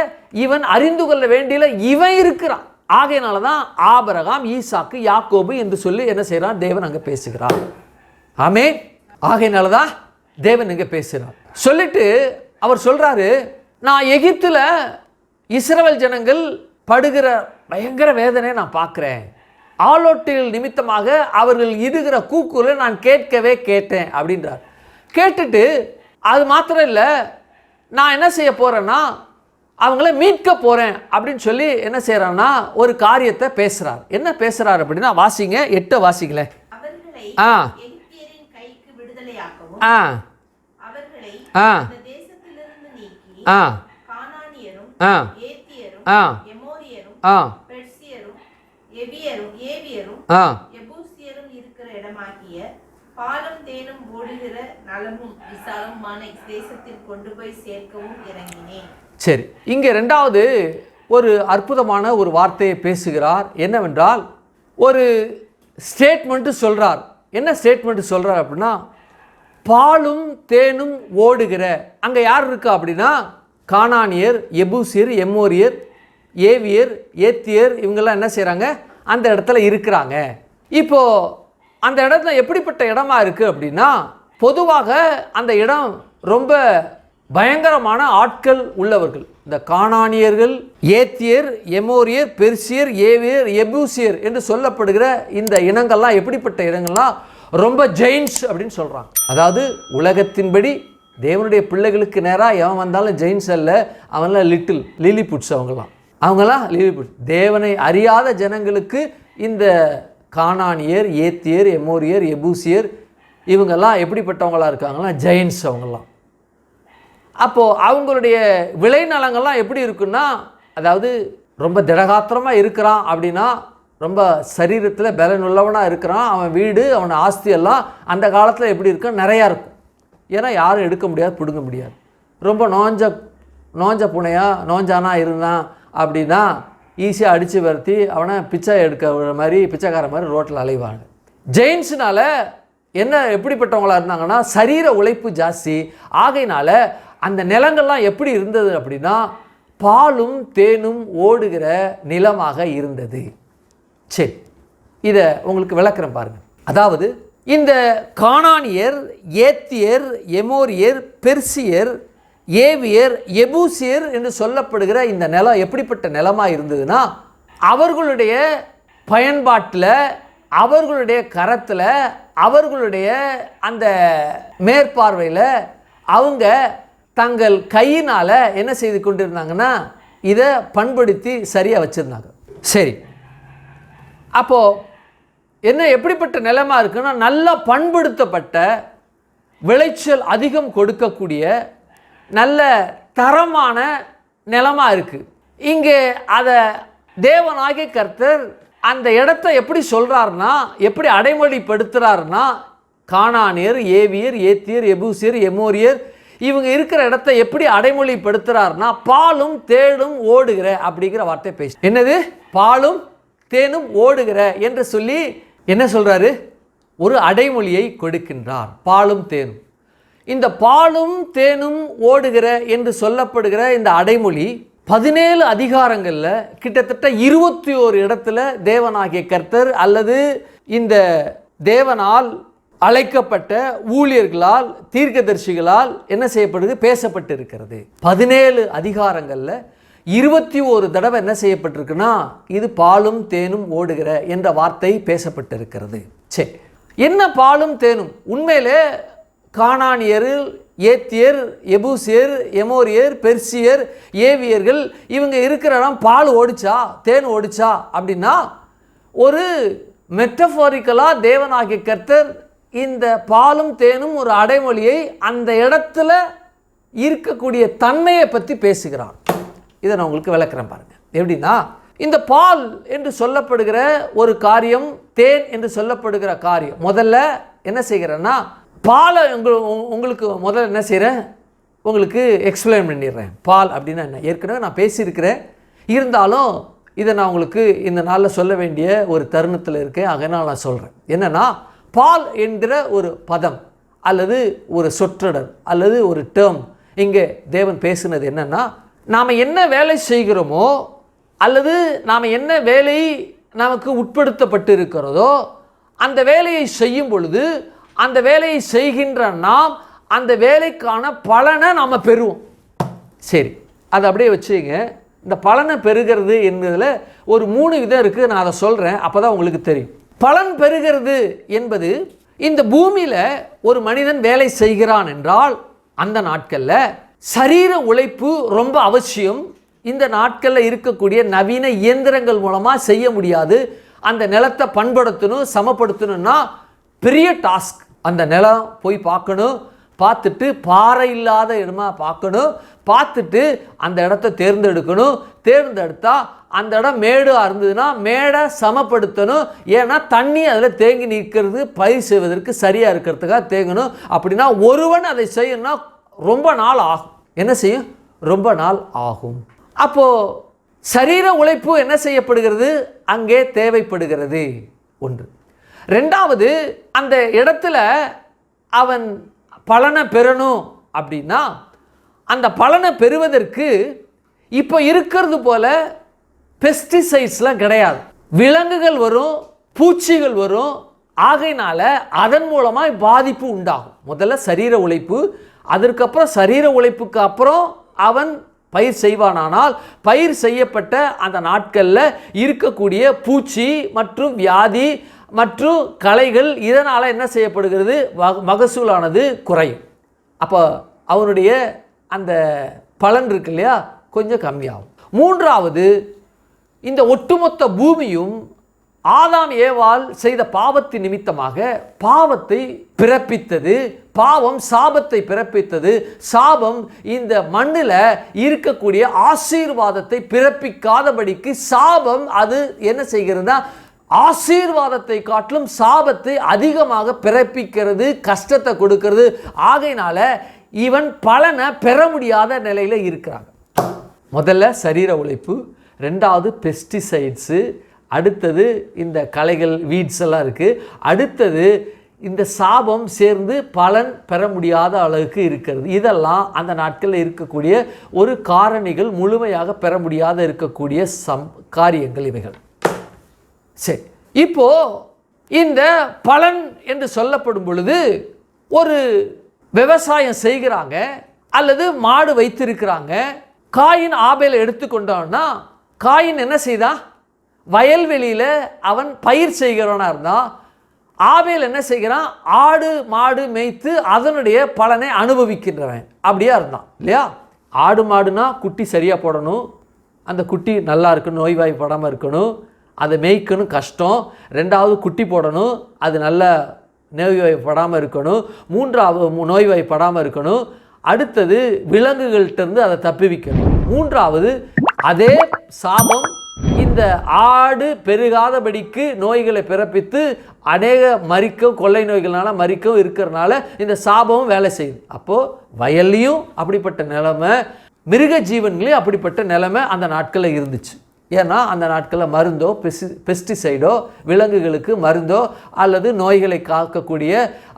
இவன் அறிந்து கொள்ள வேண்டிய இவன் இருக்கிறான். ஆகையினால தான் ஆபிரகாம், ஈசாக்கு, யாக்கோபு என்று சொல்லி என்ன செய்கிறான், தேவன் அங்கே பேசுகிறார். ஆமே, ஆகையினால தான் தேவன் இங்கே பேசுகிறார். சொல்லிட்டு அவர் சொல்கிறாரு, நான் எகிப்தில் இஸ்ரவேல் ஜனங்கள் படுகிற பயங்கர வேதனையை நான் பார்க்குறேன், ஆலோட்டிகள் நிமித்தமாக அவர்கள் இடுகிற கூக்குரலை நான் கேட்டேன் அப்படின்றார். கேட்டுட்டு அது மாத்திரம் இல்லை, நான் என்ன செய்ய போகிறேன்னா அவங்கள மீட்க போகிறேன் அப்படின்னு சொல்லி என்ன செய்கிறான்னா ஒரு காரியத்தை பேசுகிறார். என்ன பேசுகிறார் அப்படின்னா, வாசிங்க, 8 வாசிங்களேன். பாலும் தேனும் ஓடுகிற நலமும் விசாலமான தேசத்தில் கொண்டு போய் சேர்க்கவும் இறங்கினேன். சரி, இங்கே ரெண்டாவது ஒரு அற்புதமான ஒரு வார்த்தையை பேசுகிறார். என்னவென்றால் ஒரு ஸ்டேட்மெண்ட்டு சொல்கிறார். என்ன ஸ்டேட்மெண்ட்டு சொல்கிறார் அப்படின்னா, பாலும் தேனும் ஓடுகிற, அங்கே யார் இருக்கா அப்படின்னா கானானியர், எபூசியர், எமோரியர், ஏவியர், ஏத்தியர், இவங்கெல்லாம் என்ன செய்கிறாங்க, அந்த இடத்துல இருக்கிறாங்க. இப்போது அந்த இடத்துல எப்படிப்பட்ட இடமா இருக்குது அப்படின்னா, பொதுவாக அந்த இடம் ரொம்ப பயங்கரமான ஆட்கள் உள்ளவர்கள். இந்த கானானியர்கள், ஏத்தியர், எமோரியர், பெர்சியர், ஏவியர், எபூசியர் என்று சொல்லப்படுகிற இந்த இனங்கள்லாம் எப்படிப்பட்ட இடங்கள்லாம் ரொம்ப ஜெயின்ஸ் அப்படின்னு சொல்கிறாங்க. அதாவது உலகத்தின்படி தேவனுடைய பிள்ளைகளுக்கு நேராக எவன் வந்தாலும் ஜெயின்ஸ் அல்ல, அவங்களாம் லிலிபுட்ஸ், அவங்களாம் லிலிபுட்ஸ். தேவனை அறியாத ஜனங்களுக்கு இந்த கானானியர், ஏத்தியர், எமோரியர், எபூசியர் இவங்கெல்லாம் எப்படிப்பட்டவங்களாக இருக்காங்களா, ஜெயின்ஸ் அவங்கெல்லாம். அப்போது அவங்களுடைய விளைநிலங்கள்லாம் எப்படி இருக்குன்னா, அதாவது ரொம்ப திடகாத்திரமாக இருக்கிறான் அப்படின்னா, ரொம்ப சரீரத்தில் பலனுள்ளவனாக இருக்கிறான், அவன் வீடு, அவன் ஆஸ்தியெல்லாம் அந்த காலத்தில் எப்படி இருக்கும், நிறையா இருக்கும். ஏன்னா யாரும் எடுக்க முடியாது, பிடுங்க முடியாது. ரொம்ப நோஞ்ச நோஞ்சானா இருந்தான் அப்படின்னா ஈஸியாக அடித்து வருத்தி அவனை பிச்சை எடுக்க மாதிரி, பிச்சைக்கார மாதிரி ரோட்டில் அலைவாங்க. ஜெயின்ஸுனால என்ன எப்படிப்பட்டவங்களாக இருந்தாங்கன்னா, சரீர உழைப்பு ஜாஸ்தி. ஆகையினால அந்த நிலங்கள்லாம் எப்படி இருந்தது அப்படின்னா, பாலும் தேனும் ஓடுகிற நிலமாக இருந்தது. சரி, இதை உங்களுக்கு விளக்குறேன் பாருங்கள். அதாவது இந்த கானானியர், ஏத்தியர், எமோரியர், பெர்சியர், ஏவியர், எபூசியர் என்று சொல்லப்படுகிற இந்த நிலம் எப்படிப்பட்ட நிலமாக இருந்ததுன்னா, அவர்களுடைய பயன்பாட்டில், அவர்களுடைய கரத்தில், அவர்களுடைய அந்த மேற்பார்வையில் அவங்க தங்கள் கையினால் என்ன செய்து கொண்டிருந்தாங்கன்னா இதை பண்படுத்தி சரியாக வச்சுருந்தாங்க. சரி, அப்போது என்ன எப்படிப்பட்ட நிலமாக இருக்குன்னா, நல்லா பண்படுத்தப்பட்ட, விளைச்சல் அதிகம் கொடுக்கக்கூடிய நல்ல தரமான நிலமாக இருக்குது. இங்கே அதை தேவனாகிய கர்த்தர் அந்த இடத்த எப்படி சொல்கிறாருன்னா, எப்படி அடைமொழிப்படுத்துகிறாருன்னா, கானானியர், ஏவியர், ஏத்தியர், எபூசியர், எமோரியர் இவங்க இருக்கிற இடத்த எப்படி அடைமொழிப்படுத்துகிறாருன்னா, பாலும் தேனும் ஓடுகிற அப்படிங்கிற வார்த்தை பேச. என்னது? பாலும் தேனும் ஓடுகிற என்று சொல்லி என்ன சொல்கிறாரு? ஒரு அடைமொழியை கொடுக்கின்றார். பாலும் தேனும். இந்த பாலும் தேனும் ஓடுகிற என்று சொல்லப்படுகிற இந்த அடைமொழி 17 அதிகாரங்களில் கிட்டத்தட்ட 21 இடத்துல தேவனாகிய கர்த்தர் அல்லது இந்த தேவனால் அழைக்கப்பட்ட ஊழியர்களால், தீர்க்கதரிசிகளால் என்ன செய்யப்படுது? பேசப்பட்டு இருக்கிறது. 17 அதிகாரங்களில் 21 தடவை என்ன செய்யப்பட்டிருக்குன்னா, இது பாலும் தேனும் ஓடுகிற என்ற வார்த்தை பேசப்பட்டிருக்கிறது. சரி, என்ன பாலும் தேனும்? உண்மையிலே கானானியர், ஏத்தியர், எபூசியர், எமோரியர், பெர்சியர், ஏவியர்கள் இவங்க இருக்கிற இடம் பால் ஓடிச்சா தேன் ஓடிச்சா அப்படின்னா, ஒரு மெட்டஃபாரிக்கலாக தேவனாகிய கர்த்தர் இந்த பாலும் தேனும் ஒரு அடைமொழியை அந்த இடத்துல இருக்கக்கூடிய தன்மையை பற்றி பேசுகிறார். இதை நான் உங்களுக்கு விளக்குறேன் பாருங்க. எப்படின்னா, இந்த பால் என்று சொல்லப்படுகிற ஒரு காரியம், தேன் என்று சொல்லப்படுகிற காரியம், முதல்ல என்ன செய்கிறேன்னா, பாலை உங்களுக்கு முதல்ல என்ன செய்கிறேன், உங்களுக்கு எக்ஸ்பிளைன் பண்ணிடுறேன். பால் அப்படின்னா என்ன ஏற்கனவே நான் பேசியிருக்கிறேன். இருந்தாலும் இதை நான் உங்களுக்கு இந்த நாளில் சொல்ல வேண்டிய ஒரு தருணத்தில் இருக்கேன். அதனால் நான் சொல்கிறேன். என்னென்னா, பால் என்கிற ஒரு பதம் அல்லது ஒரு சொற்றொடர் அல்லது ஒரு டேர்ம் இங்கே தேவன் பேசுனது என்னென்னா, நாம் என்ன வேலை செய்கிறோமோ அல்லது நாம் என்ன வேலை நமக்கு உட்படுத்தப்பட்டு இருக்கிறதோ அந்த வேலையை செய்யும் பொழுது, அந்த வேலையை செய்கின்ற நாம் அந்த வேலைக்கான பலனை நாம் பெறுவோம். சரி, அதை அப்படியே வச்சுங்க. இந்த பலனை பெறுகிறது என்பதில் ஒரு 3 விதம் இருக்குது. நான் அதை சொல்கிறேன், அப்போ தான் உங்களுக்கு தெரியும். பலன் பெறுகிறது என்பது, இந்த பூமியில் ஒரு மனிதன் வேலை செய்கிறான் என்றால் அந்த நாட்களில் சரீர உழைப்பு ரொம்ப அவசியம். இந்த நாட்களில் இருக்கக்கூடிய நவீன இயந்திரங்கள் மூலமாக செய்ய முடியாது. அந்த நிலத்தை பண்படுத்தணும், சமப்படுத்தணும்னா பெரிய டாஸ்க். அந்த நிலம் போய் பார்க்கணும், பார்த்துட்டு பாறை இல்லாத இடமா பார்க்கணும், பார்த்துட்டு அந்த இடத்த தேர்ந்தெடுக்கணும். தேர்ந்தெடுத்தா அந்த இடம் மேடாக இருந்ததுன்னா மேடை சமப்படுத்தணும். ஏன்னா தண்ணி அதில் தேங்கி நிற்கிறது பயிர் செய்வதற்கு சரியாக இருக்கிறதுக்காக தேங்கணும். அப்படின்னா ஒருவன் அதை செய்யணும்னா ரொம்ப நாள் ஆகும். என்ன செய்யும்? ரொம்ப நாள் ஆகும். அப்போது சரீர உழைப்பு என்ன செய்யப்படுகிறது? அங்கே தேவைப்படுகிறது. ஒன்று. ரெண்டாவது, அந்த இடத்துல அவன் பலனை பெறணும் அப்படின்னா அந்த பலனை பெறுவதற்கு இப்போ இருக்கிறது போல பெஸ்டிசைட்ஸ்லாம் கிடையாது. விலங்குகள் வரும், பூச்சிகள் வரும். ஆகையினால அதன் மூலமாக பாதிப்பு உண்டாகும். முதல்ல சரீர உழைப்பு, அதற்கப்புறம் சரீர உழைப்புக்கு அப்புறம் அவன் பயிர் செய்வானானால் பயிர் செய்யப்பட்ட அந்த நாட்களில் இருக்கக்கூடிய பூச்சி மற்றும் வியாதி மற்றும் களைகள் இதனால் என்ன செய்யப்படுகிறது? மகசூலானது குறையும். அப்போ அவனுடைய அந்த பலன் இருக்கு இல்லையா, கொஞ்சம் கம்மியாகும். மூன்றாவது, இந்த ஒட்டுமொத்த பூமியும் ஆதாம் ஏவாள் செய்த பாவத்தின் நிமித்தமாக பாவத்தை பிறப்பித்தது. பாவம் சாபத்தை பிறப்பித்தது. சாபம் இந்த மண்ணில் இருக்கக்கூடிய ஆசீர்வாதத்தை பிறப்பிக்காதபடிக்கு சாபம் அது என்ன செய்கிறதா? ஆசீர்வாதத்தை காட்டிலும் சாபத்தை அதிகமாக பிறப்பிக்கிறது, கஷ்டத்தை கொடுக்கிறது. ஆகையினால இவன் பலனை பெற முடியாத நிலையில் இருக்கிறாங்க. முதல்ல சரீர உழைப்பு, ரெண்டாவது பெஸ்டிசைட்ஸு, அடுத்தது இந்த களைகள் வீட்ஸ் எல்லாம் இருக்குது, அடுத்தது இந்த சாபம் சேர்ந்து பலன் பெற முடியாத அளவுக்கு இருக்கிறது. இதெல்லாம் அந்த நாட்களில் இருக்கக்கூடிய ஒரு காரணிகள், முழுமையாக பெற முடியாத இருக்கக்கூடிய காரியங்கள் இவைகள். சரி, இப்போ இந்த பலன் என்று சொல்லப்படும் பொழுது ஒரு விவசாயம் செய்கிறாங்க. அல்லது மாடு வைத்திருக்கிறாங்க. காயின் ஆபேலை எடுத்துக்கொண்டோன்னா, காயின் என்ன செய்தான்? வயல்வெளியில் அவன் பயிர் செய்கிறவனாக இருந்தான். ஆபேல் என்ன செய்கிறான்? ஆடு மாடு மேய்த்து அதனுடைய பலனை அனுபவிக்கின்றவன் அப்படியா இருந்தான் இல்லையா? ஆடு மாடுனா குட்டி சரியாக போடணும், அந்த குட்டி நல்லா இருக்கணும், நோய்வாய்ப்படாமல் இருக்கணும், அதை மேய்க்கணும் கஷ்டம். ரெண்டாவது குட்டி போடணும், அது நல்ல நோய்வாய்ப்படாமல் இருக்கணும். மூன்றாவது நோய்வாய்ப்படாமல் இருக்கணும். அடுத்தது விலங்குகள்கிட்டருந்து அதை தப்புவிக்கணும். மூன்றாவது அதே சாபம் இந்த ஆடு பெருகாதபடிக்கு நோய்களை பிறப்பித்து அநேக மரிக்கும், கொள்ளை நோய்கள்னால மரிக்கும் இருக்கிறனால இந்த சாபமும் வேலை செய்யுது. அப்போது வயல்லையும் அப்படிப்பட்ட நிலைமை, மிருக ஜீவன்களையும் அப்படிப்பட்ட நிலைமை அந்த நாட்களில் இருந்துச்சு. ஏன்னா அந்த நாட்களில் மருந்தோ பெஸ்டிசைடோ விலங்குகளுக்கு மருந்தோ அல்லது நோய்களை காக்கக்கூடிய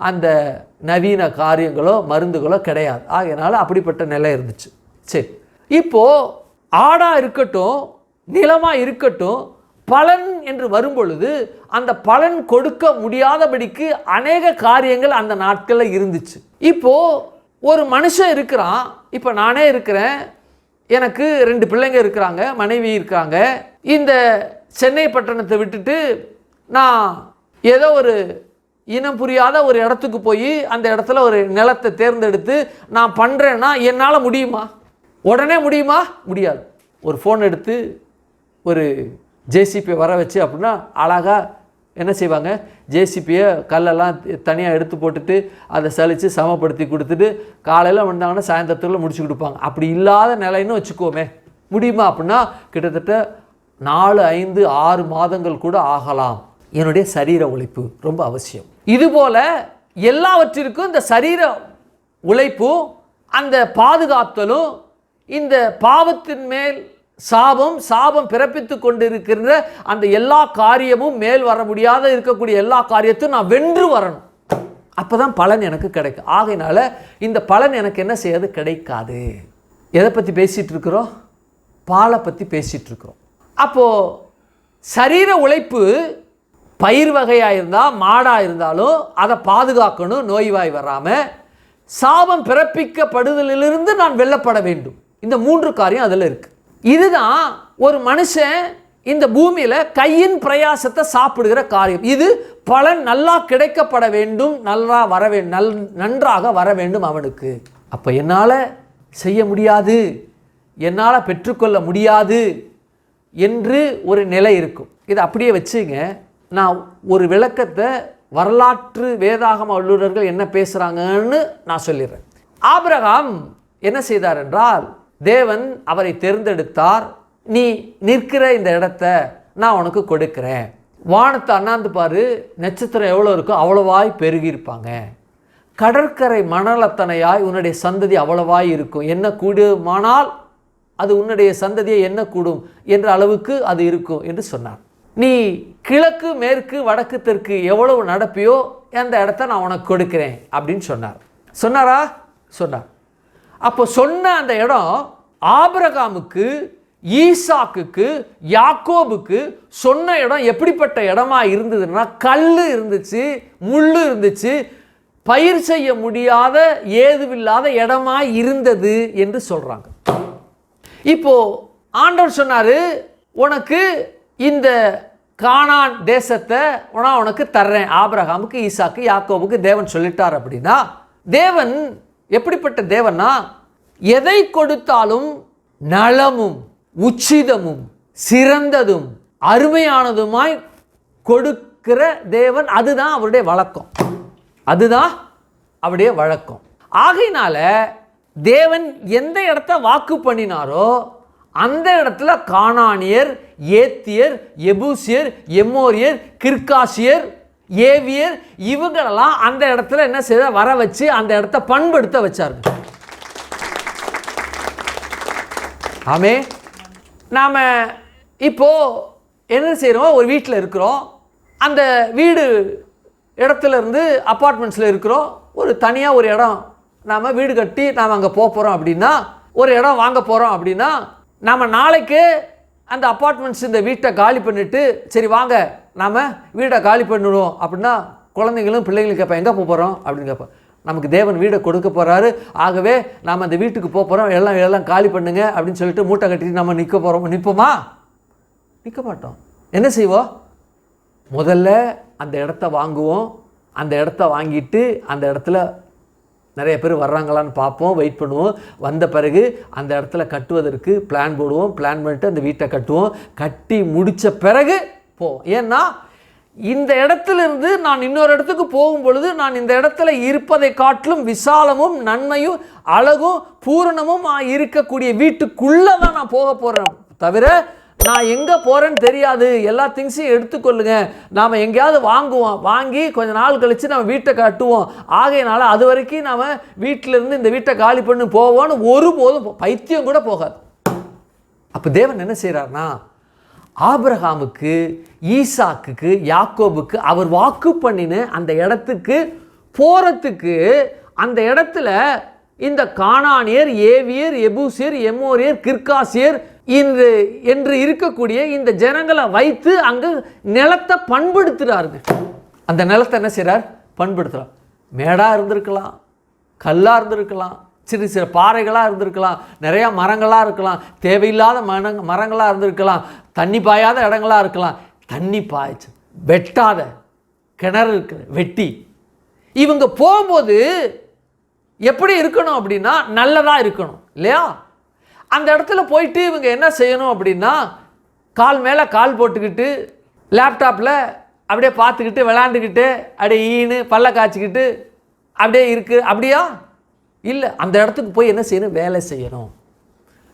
அந்த நவீன காரியங்களோ மருந்துகளோ கிடையாது. ஆகையினால அப்படிப்பட்ட நிலை இருந்துச்சு. சரி, இப்போது ஆடாக இருக்கட்டும், நிலமாக இருக்கட்டும், பலன் என்று வரும்பொழுது அந்த பலன் கொடுக்க முடியாதபடிக்கு அநேக காரியங்கள் அந்த நாட்களில் இருந்துச்சு. இப்போது ஒரு மனுஷன் இருக்கிறான், இப்போ நானே இருக்கிறேன், எனக்கு 2 பிள்ளைங்க இருக்கிறாங்க, மனைவி இருக்காங்க. இந்த சென்னை பட்டணத்தை விட்டுட்டு நான் ஏதோ ஒரு இனம் புரியாத ஒரு இடத்துக்கு போய் அந்த இடத்துல ஒரு நிலத்தை தேர்ந்தெடுத்து நான் பண்ணுறேன்னா என்னால் முடியுமா? உடனே முடியுமா? முடியாது. ஒரு ஃபோன் எடுத்து ஒரு ஜேசிபியை வர வச்சு அப்படின்னா அழகாக என்ன செய்வாங்க? ஜேசிபியை கல்லெல்லாம் தனியாக எடுத்து போட்டுட்டு அதை சலித்து சமப்படுத்தி கொடுத்துட்டு காலையில் வந்தாங்கன்னா சாயந்தரத்தில் முடிச்சு கொடுப்பாங்க. அப்படி இல்லாத நிலைன்னு வச்சுக்கோமே, முடியுமா? அப்படின்னா கிட்டத்தட்ட 4, 5, 6 மாதங்கள் கூட ஆகலாம். என்னுடைய சரீர உழைப்பு ரொம்ப அவசியம். இதுபோல் எல்லாவற்றிற்கும் இந்த சரீர உழைப்பும் அந்த பாதுகாத்தலும் இந்த பாவத்தின் மேல் சாபம் பிறப்பித்து கொண்டிருக்கின்ற அந்த எல்லா காரியமும் மேல் வர முடியாத இருக்கக்கூடிய எல்லா காரியத்தையும் நான் வென்று வரணும். அப்போ தான் பலன் எனக்கு கிடைக்கும். ஆகையினால இந்த பலன் எனக்கு என்ன செய்யாது? கிடைக்காது. எதை பற்றி பேசிகிட்டு இருக்கிறோம்? பாலை பற்றி பேசிகிட்டு இருக்கிறோம். அப்போது சரீர உழைப்பு பயிர் வகையாக இருந்தால், மாடாக இருந்தாலும் அதை பாதுகாக்கணும், நோய்வாய் வராமல். சாபம் பிறப்பிக்கப்படுதலிலிருந்து நான் வெல்லப்பட வேண்டும். இந்த 3 காரியம் அதில் இருக்குது. இதுதான் ஒரு மனுஷன் இந்த பூமியில் கையின் பிரயாசத்தை சாப்பிடுகிற காரியம். இது பலன் நல்லா கிடைக்கப்பட வேண்டும், நல்லா வர வேண்டும், நன்றாக வர வேண்டும் அவனுக்கு. அப்போ என்னால் செய்ய முடியாது, என்னால் பெற்றுக்கொள்ள முடியாது என்று ஒரு நிலை இருக்கும். இதை அப்படியே வச்சுங்க. நான் ஒரு விளக்கத்தை வரலாற்று வேதாகம வல்லுநர்கள் என்ன பேசுகிறாங்கன்னு நான் சொல்லிடுறேன். ஆபிரகாம் என்ன செய்தார் என்றால், தேவன் அவரை தேர்ந்தெடுத்தார். நீ நிற்கிற இந்த இடத்த நான் உனக்கு கொடுக்கிறேன். வானத்தை அண்ணாந்து பாரு, நட்சத்திரம் எவ்வளோ இருக்கோ அவ்வளவாய் பெருகியிருப்பாங்க. கடற்கரை மணலத்தனையாய் உன்னுடைய சந்ததி அவ்வளவாய் இருக்கும். என்ன கூடுமானால் அது உன்னுடைய சந்ததியை என்ன கூடும் என்ற அளவுக்கு அது இருக்கும் என்று சொன்னார். நீ கிழக்கு மேற்கு வடக்கு தெற்கு எவ்வளவு நடப்பியோ அந்த இடத்த நான் உனக்கு கொடுக்கிறேன் அப்படின்னு சொன்னார். சொன்னாரா? சொன்னார். அப்போ சொன்ன அந்த இடம் ஆபிரகாமுக்கு, ஈசாக்குக்கு, யாக்கோபுக்கு சொன்ன இடம் எப்படிப்பட்ட இடமா இருந்ததுன்னா, கல் இருந்துச்சு, முள் இருந்துச்சு, பயிர் செய்ய முடியாத ஏதுவில்லாத இடமா இருந்தது என்று சொல்றாங்க. இப்போ ஆண்டவர் சொன்னாரு, உனக்கு இந்த கானான் தேசத்தை நான் உனக்கு தர்றேன். ஆபிரகாமுக்கு, ஈசாக்கு, யாக்கோபுக்கு தேவன் சொல்லிட்டார். அப்படின்னா தேவன் எப்படிப்பட்ட தேவன்னா, எதை கொடுத்தாலும் நலமும் உச்சிதமும் சிறந்ததும் அருமையானதுமாய் கொடுக்கிற தேவன். அதுதான் அவருடைய வழக்கம், அதுதான் அவருடைய வழக்கம். ஆகையினால தேவன் எந்த இடத்த வாக்கு பண்ணினாரோ அந்த இடத்துல கானானியர், ஏத்தியர், எபூசியர், எம்மோரியர், கிர்காசியர், ஏவியர் இவங்களெல்லாம் அந்த இடத்துல என்ன செய்த வர வச்சு அந்த இடத்த பண்படுத்த வச்சார்கள். ஆமே. நாம் இப்போ என்ன செய்கிறோம்? ஒரு வீட்டில் இருக்கிறோம். அந்த வீடு இடத்துல இருந்து அப்பார்ட்மெண்ட்ஸில் இருக்கிறோம். ஒரு தனியாக ஒரு இடம் நாம் வீடு கட்டி நாம் அங்கே போகிறோம் அப்படின்னா, ஒரு இடம் வாங்க போகிறோம் அப்படின்னா, நாம் நாளைக்கு அந்த அப்பார்ட்மெண்ட்ஸ் இந்த வீட்டை காலி பண்ணிவிட்டு சரி வாங்க நாம் வீடை காலி பண்ணிவிடுவோம் அப்படின்னா குழந்தைங்களும் பிள்ளைங்களும் கேட்பேன், எங்கே போகிறோம் அப்படின்னு கேட்பேன். நமக்கு தேவன் வீடை கொடுக்க போகிறாரு, ஆகவே நாம் அந்த வீட்டுக்கு போகிறோம், எல்லாம் காலி பண்ணுங்க அப்படின்னு சொல்லிட்டு மூட்டை கட்டிட்டு நம்ம நிற்போமா? நிற்க மாட்டோம். என்ன செய்வோம்? முதல்ல அந்த இடத்த வாங்குவோம். அந்த இடத்த வாங்கிட்டு அந்த இடத்துல நிறைய பேர் வர்றாங்களான்னு பார்ப்போம், வெயிட் பண்ணுவோம். வந்த பிறகு அந்த இடத்துல கட்டுவதற்கு பிளான் போடுவோம். பிளான் பண்ணிட்டு அந்த வீட்டை கட்டுவோம். கட்டி முடித்த பிறகு போவோம். ஏன்னா இந்த இடத்துலேருந்து நான் இன்னொரு இடத்துக்கு போகும் பொழுது நான் இந்த இடத்துல இருப்பதை காட்டிலும் விசாலமும் நன்மையும் அழகும் பூரணமும் இருக்கக்கூடிய வீட்டுக்குள்ளே தான் நான் போக போகிறேன். தவிர நான் எங்கே போகிறேன்னு தெரியாது, எல்லா திங்ஸையும் எடுத்துக்கொள்ளுங்க, நாம் எங்கேயாவது வாங்குவோம், வாங்கி கொஞ்ச நாள் கழித்து நம்ம வீட்டை கட்டுவோம், ஆகையினால அது வரைக்கும் நாம் வீட்டிலேருந்து இந்த வீட்டை காலி பண்ணி போவோன்னு ஒருபோதும் பைத்தியம் கூட போகாது. அப்போ தேவன் என்ன செய்கிறார்னா, ஆபிரகாமுக்கு, ஈசாக்குக்கு, யாக்கோபுக்கு அவர் வாக்கு பண்ணின அந்த இடத்துக்கு போகிறதுக்கு அந்த இடத்துல இந்த கானானியர், ஏவியர், எபூசியர், எமோரியர், கிர்காசியர் என்று இருக்கக்கூடிய இந்த ஜனங்களை வைத்து அங்கு நிலத்தை பண்படுத்துகிறாருங்க. அந்த நிலத்தை என்ன செய்கிறார்? பண்படுத்துகிறார். மேடாக இருந்திருக்கலாம், கல்லாக இருந்திருக்கலாம், சிறு சிறு பாறைகளாக இருந்திருக்கலாம், நிறையா மரங்களாக இருக்கலாம், தேவையில்லாத மரங்களாக இருந்திருக்கலாம், தண்ணி பாயாத இடங்களாக இருக்கலாம். தண்ணி பாய்ச்சு வெட்டாத கிணறு இருக்கு, வெட்டி இவங்க போகும்போது எப்படி இருக்கணும் அப்படின்னா நல்லதாக இருக்கணும் இல்லையா? அந்த இடத்துல போயிட்டு இவங்க என்ன செய்யணும் அப்படின்னா, கால் மேலே கால் போட்டுக்கிட்டு லேப்டாப்பில் அப்படியே பார்த்துக்கிட்டு விளாண்டுக்கிட்டு அப்படியே ஈன்னு பல்ல காய்ச்சிக்கிட்டு அப்படியே இருக்குது அப்படியா? இல்லை, அந்த இடத்துக்கு போய் என்ன செய்யணும்? வேலை செய்யணும்.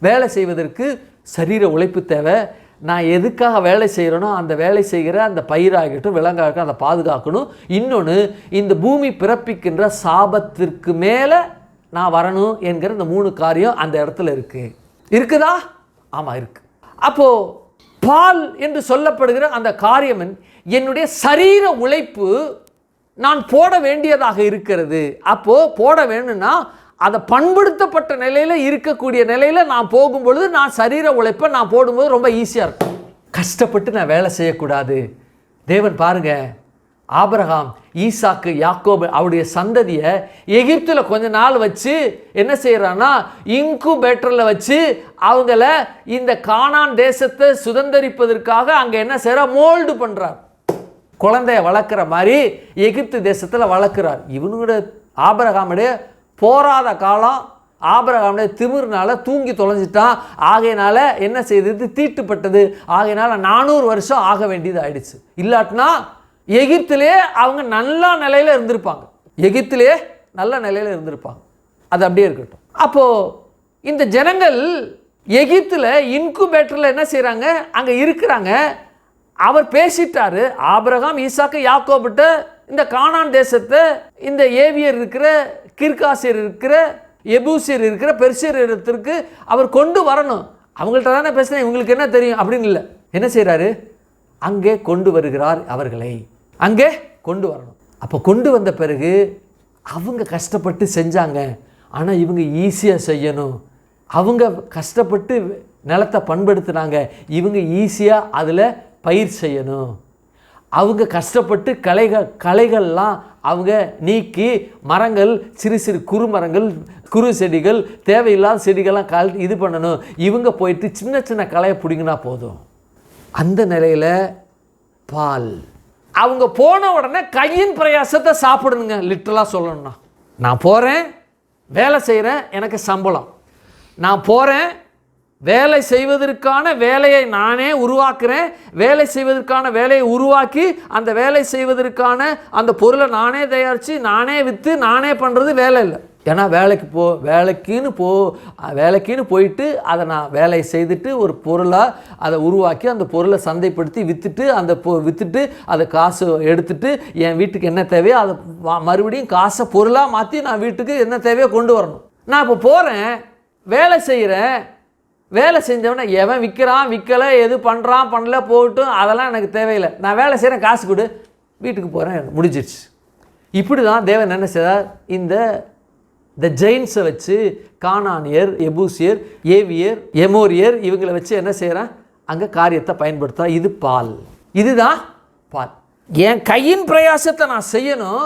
வேலை செய்வதற்கு சரீர உழைப்பு தேவை. நான் எதுக்காக வேலை செய்கிறேனோ அந்த வேலை செய்கிற அந்த பயிராகட்டும் விலங்காகட்டும் அதை பாதுகாக்கணும். இன்னொன்று, இந்த பூமி பிறப்பிக்கின்ற சாபத்திற்கு மேலே நான் வரணும் என்கிற இந்த 3 காரியம் அந்த இடத்துல இருக்குதா? ஆமாம் இருக்கு. அப்போது பால் என்று சொல்லப்படுகிற அந்த காரியம் என்னுடைய சரீர உழைப்பு நான் போட வேண்டியதாக இருக்கிறது. அப்போது போட வேணும்னா அதை பண்படுத்தப்பட்ட நிலையில் இருக்கக்கூடிய நிலையில் நான் போகும்பொழுது நான் சரீர உழைப்பை நான் போடும்போது ரொம்ப ஈஸியாக இருக்கும். கஷ்டப்பட்டு நான் வேலை செய்யக்கூடாது. தேவன் பாருங்க, ஆபிரகாம், ஈசாக்கு, யாக்கோபு அவருடைய சந்ததியை எகிப்தில் கொஞ்ச நாள் வச்சு என்ன செய்கிறான்னா, இன்குபேட்டரில் வச்சு அவங்கள இந்த கானான் தேசத்தை சுதந்திரிப்பதற்காக அங்கே என்ன செய்கிறா? மோல்டு பண்ணுறார். குழந்தைய வளர்க்குற மாதிரி எகிப்து தேசத்தில் வளர்க்குறார். இவனுடைய ஆபிரகாமுடைய போராத காலம், ஆபிரகாமுடைய திமிர்னால தூங்கி தொலைஞ்சிட்டான். ஆகையினால என்ன செய்தது? தீட்டுப்பட்டது. ஆகையினால 400 வருஷம் ஆக வேண்டியது ஆயிடுச்சு. இல்லாட்டினா எகிப்திலே அவங்க நல்ல நிலையில் இருந்திருப்பாங்க. எகிப்திலே நல்ல நிலையில் இருந்திருப்பாங்க. அது அப்படியே இருக்கட்டும். அப்போது இந்த ஜனங்கள் எகிப்தில் இன்குபேட்டரில் என்ன செய்கிறாங்க? அங்கே இருக்கிறாங்க. அவர் பேசிட்டாரு. ஆபிரகாம், ஈசாக்கு, யாக்கோபிட்ட இந்த கானான் தேசத்தை இந்த ஏவியர் இருக்கிற, கிர்காசியர் இருக்கிற, எபூசியர் இருக்கிற பெர்சியர் இடத்திற்கு அவர் கொண்டு வரணும். அவங்கள்ட்ட தானே பேசுகிறேன், இவங்களுக்கு என்ன தெரியும் அப்படின்னு இல்லை. என்ன செய்கிறாரு? அங்கே கொண்டு வருகிறார். அவர்களை அங்கே கொண்டு வரணும். அப்போ கொண்டு வந்த பிறகு அவங்க கஷ்டப்பட்டு செஞ்சாங்க. ஆனால் இவங்க ஈஸியாக செய்யணும். அவங்க கஷ்டப்பட்டு நிலத்தை பண்படுத்தினாங்க, இவங்க ஈஸியாக அதில் பயிர் செய்யணும். அவங்க கஷ்டப்பட்டு களைகள்லாம் அவங்க நீக்கி மரங்கள், சிறு சிறு குறுமரங்கள், குறு செடிகள், தேவையில்லாத செடிகள்லாம் இது பண்ணணும். இவங்க போயிட்டு சின்ன சின்ன களையை பிடிங்கினா போதும். அந்த நிலையில் பால் அவங்க போன உடனே கையின் பிரயாசத்தை சாப்பிடணுங்க. லிட்டரலாக சொல்லணும்னா, நான் போகிறேன், வேலை செய்கிறேன், எனக்கு சம்பளம். நான் போகிறேன், வேலை செய்வதற்கான வேலையை நானே உருவாக்குறேன். வேலை செய்வதற்கான வேலையை உருவாக்கி அந்த வேலை செய்வதற்கான அந்த பொருளை நானே தயாரித்து நானே விற்று நானே பண்ணுறது வேலை இல்லை. ஏன்னா வேலைக்குன்னு போயிட்டு அதை நான் வேலையை செய்துட்டு ஒரு பொருளாக அதை உருவாக்கி அந்த பொருளை சந்தைப்படுத்தி விற்றுட்டு அதை காசு எடுத்துட்டு என் வீட்டுக்கு என்ன தேவையோ அதை மறுபடியும் காசை பொருளாக மாற்றி நான் வீட்டுக்கு என்ன தேவையோ கொண்டு வரணும். நான் இப்போ போகிறேன், வேலை செய்கிறேன். வேலை செஞ்சவொடனே எவன் விற்கிறான் விற்கலை, எது பண்ணுறான் பண்ணல போகட்டும், அதெல்லாம் எனக்கு தேவையில்லை. நான் வேலை செய்கிறேன், காசு கொடு, வீட்டுக்கு போகிறேன், முடிஞ்சிடுச்சு. இப்படி தான் தேவன் என்ன செய்தார்? இந்த ஜெயின்ஸை வச்சு கானானியர், எபூசியர், ஏவியர், எமோரியர் இவங்களை வச்சு என்ன செய்கிறான்? அங்கே காரியத்தை பயன்படுத்தா. இது பால், இதுதான் பால். என் கையின் பிரயாசத்தை நான் செய்யணும்.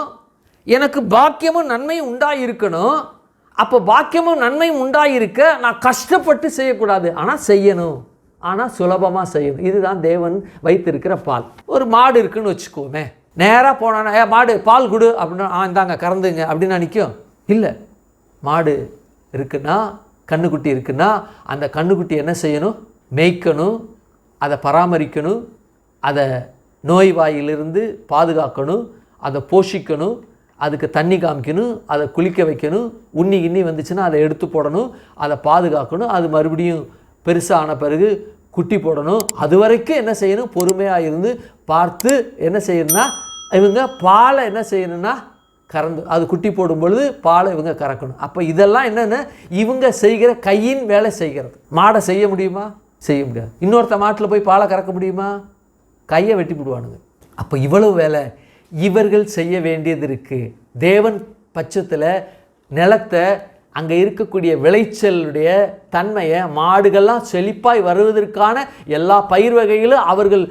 எனக்கு பாக்கியமும் நன்மையும் உண்டாயிருக்கணும். அப்போ பாக்கியமும் நன்மையும் உண்டாயிருக்க நான் கஷ்டப்பட்டு செய்யக்கூடாது, ஆனால் செய்யணும், ஆனால் சுலபமாக செய்யணும். இதுதான் தேவன் வைத்திருக்கிற பால். ஒரு மாடு இருக்குன்னு வச்சுக்கோமே, நேராக போனான்னா மாடு பால் கொடு அப்படின்னா இந்தாங்க கறந்துங்க அப்படின்னா நிற்கும்? இல்லை. மாடு இருக்குன்னா, கன்றுக்குட்டி இருக்குன்னா அந்த கன்றுக்குட்டி என்ன செய்யணும்? மேய்க்கணும், அதை பராமரிக்கணும், அதை நோய் வாயிலிருந்து பாதுகாக்கணும், அதை போஷிக்கணும், அதுக்கு தண்ணி காமிக்கணும், அதை குளிக்க வைக்கணும், உண்ணி கிண்ணி வந்துச்சுன்னா அதை எடுத்து போடணும், அதை பாதுகாக்கணும், அது மறுபடியும் பெருசான பிறகு குட்டி போடணும். அது வரைக்கும் என்ன செய்யணும்? பொறுமையாக இருந்து பார்த்து என்ன செய்யணும்னா இவங்க பாலை என்ன செய்யணும்னா கறந்து அது குட்டி போடும் பொழுது பாலை இவங்க கறக்கணும். அப்போ இதெல்லாம் என்னென்ன இவங்க செய்கிற கையின் வேலை செய்கிறது. மாடை செய்ய முடியுமா? செய்ய முடியாது. இன்னொருத்த மாட்டில் போய் பாலை கறக்க முடியுமா? கையை வெட்டி விடுவானுங்க. அப்போ இவ்வளவு வேலை இவர்கள் செய்ய வேண்டியது இருக்குது. தேவன் பட்சத்தில் நிலத்தை அங்கே இருக்கக்கூடிய விளைச்சலுடைய தன்மையை மாடுகள்லாம் செழிப்பாய் வருவதற்கான எல்லா பயிர் வகைகளும் அவர்கள்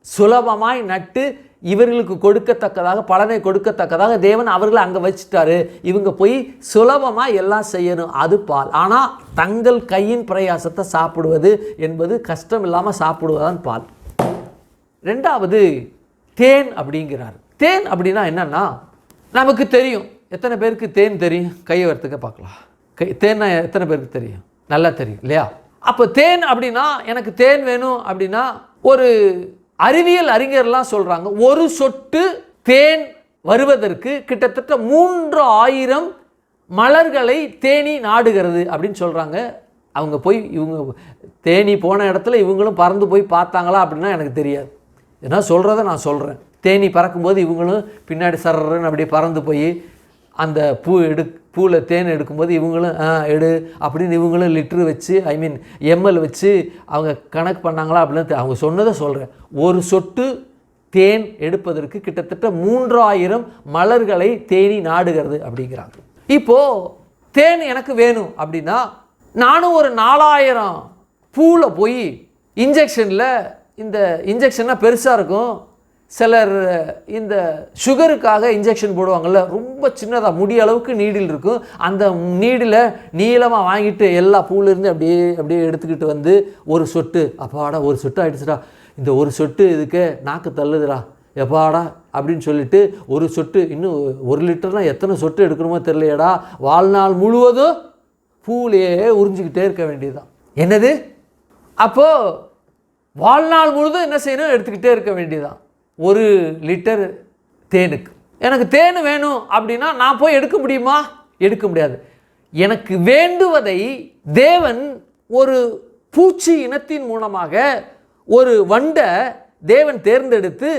சுலபமாய் நட்டு இவர்களுக்கு கொடுக்கத்தக்கதாக பலனை கொடுக்கத்தக்கதாக தேவன் அவர்களை அங்கே வச்சுட்டாரு. இவங்க போய் சுலபமாக எல்லாம் செய்யணும், அது பால். ஆனால் தங்கள் கையின் பிரயாசத்தை சாப்பிடுவது என்பது கஷ்டம் இல்லாமல் சாப்பிடுவதுதான் பால். ரெண்டாவது தேன் அப்படிங்கிறார். தேன் அப்படின்னா என்னன்னா நமக்கு தெரியும். எத்தனை பேருக்கு தேன் தெரியும்? கையை வரத்துக்க பார்க்கலாம். தேன்னா எத்தனை பேருக்கு தெரியும்? நல்லா தெரியும் இல்லையா? அப்போ தேன் அப்படின்னா எனக்கு தேன் வேணும் அப்படின்னா ஒரு அறிவியல் அறிஞர்லாம் சொல்கிறாங்க, ஒரு சொட்டு தேன் வருவதற்கு கிட்டத்தட்ட 3000 மலர்களை தேனி நாடுகிறது அப்படின்னு சொல்கிறாங்க. அவங்க போய் இவங்க தேனி போன இடத்துல இவங்களும் பறந்து போய் பார்த்தாங்களா அப்படின்னா எனக்கு தெரியாது. ஏன்னா சொல்கிறத நான் சொல்கிறேன். தேனி பறக்கும்போது இவங்களும் பின்னாடி சர்றன்னு அப்படியே பறந்து போய் அந்த பூவில் தேன் எடுக்கும்போது இவங்களும் எடு அப்படின்னு இவங்களும் லிட்ரு வச்சு எம்எல் வச்சு அவங்க கணக்கு பண்ணாங்களா அப்படின்னு அவங்க சொன்னதை சொல்கிறேன். ஒரு சொட்டு தேன் எடுப்பதற்கு கிட்டத்தட்ட 3000 மலர்களை தேனி நாடுகிறது அப்படிங்கிறாங்க. இப்போது தேன் எனக்கு வேணும் அப்படின்னா நானும் ஒரு 4000 பூவில் போய் இன்ஜெக்ஷனில், இந்த இன்ஜெக்ஷன்லாம் பெருசாக இருக்கும், சிலர் இந்த சுகருக்காக இன்ஜெக்ஷன் போடுவாங்கள்ல, ரொம்ப சின்னதாக முடி அளவுக்கு நீடில் இருக்கும். அந்த நீடில் நீளமாக வாங்கிட்டு எல்லா பூலேருந்து அப்படியே எடுத்துக்கிட்டு வந்து ஒரு சொட்டு, அப்பாடா ஒரு சொட்டு ஆகிடுச்சுடா, இந்த ஒரு சொட்டு இதுக்கு நாக்கு தள்ளுதுடா எப்பாடா அப்படின்னு சொல்லிட்டு ஒரு சொட்டு, இன்னும் 1 லிட்டர்னால் எத்தனை சொட்டு எடுக்கணுமோ தெரியலையடா, வாழ்நாள் முழுவதும் பூலையே உறிஞ்சிக்கிட்டே இருக்க வேண்டியதுதான். என்னது? அப்போது வாழ்நாள் முழுவதும் என்ன செய்யணும்? எடுத்துக்கிட்டே இருக்க வேண்டியதுதான். 1 லிட்டர் தேனுக்கு எனக்கு தேன் வேணும் அப்படின்னா நான் போய் எடுக்க முடியுமா? எடுக்க முடியாது. எனக்கு வேண்டுவதை தேவன் ஒரு பூச்சி இனத்தின் மூலமாக ஒரு வண்டை தேவன் தேர்ந்தெடுத்து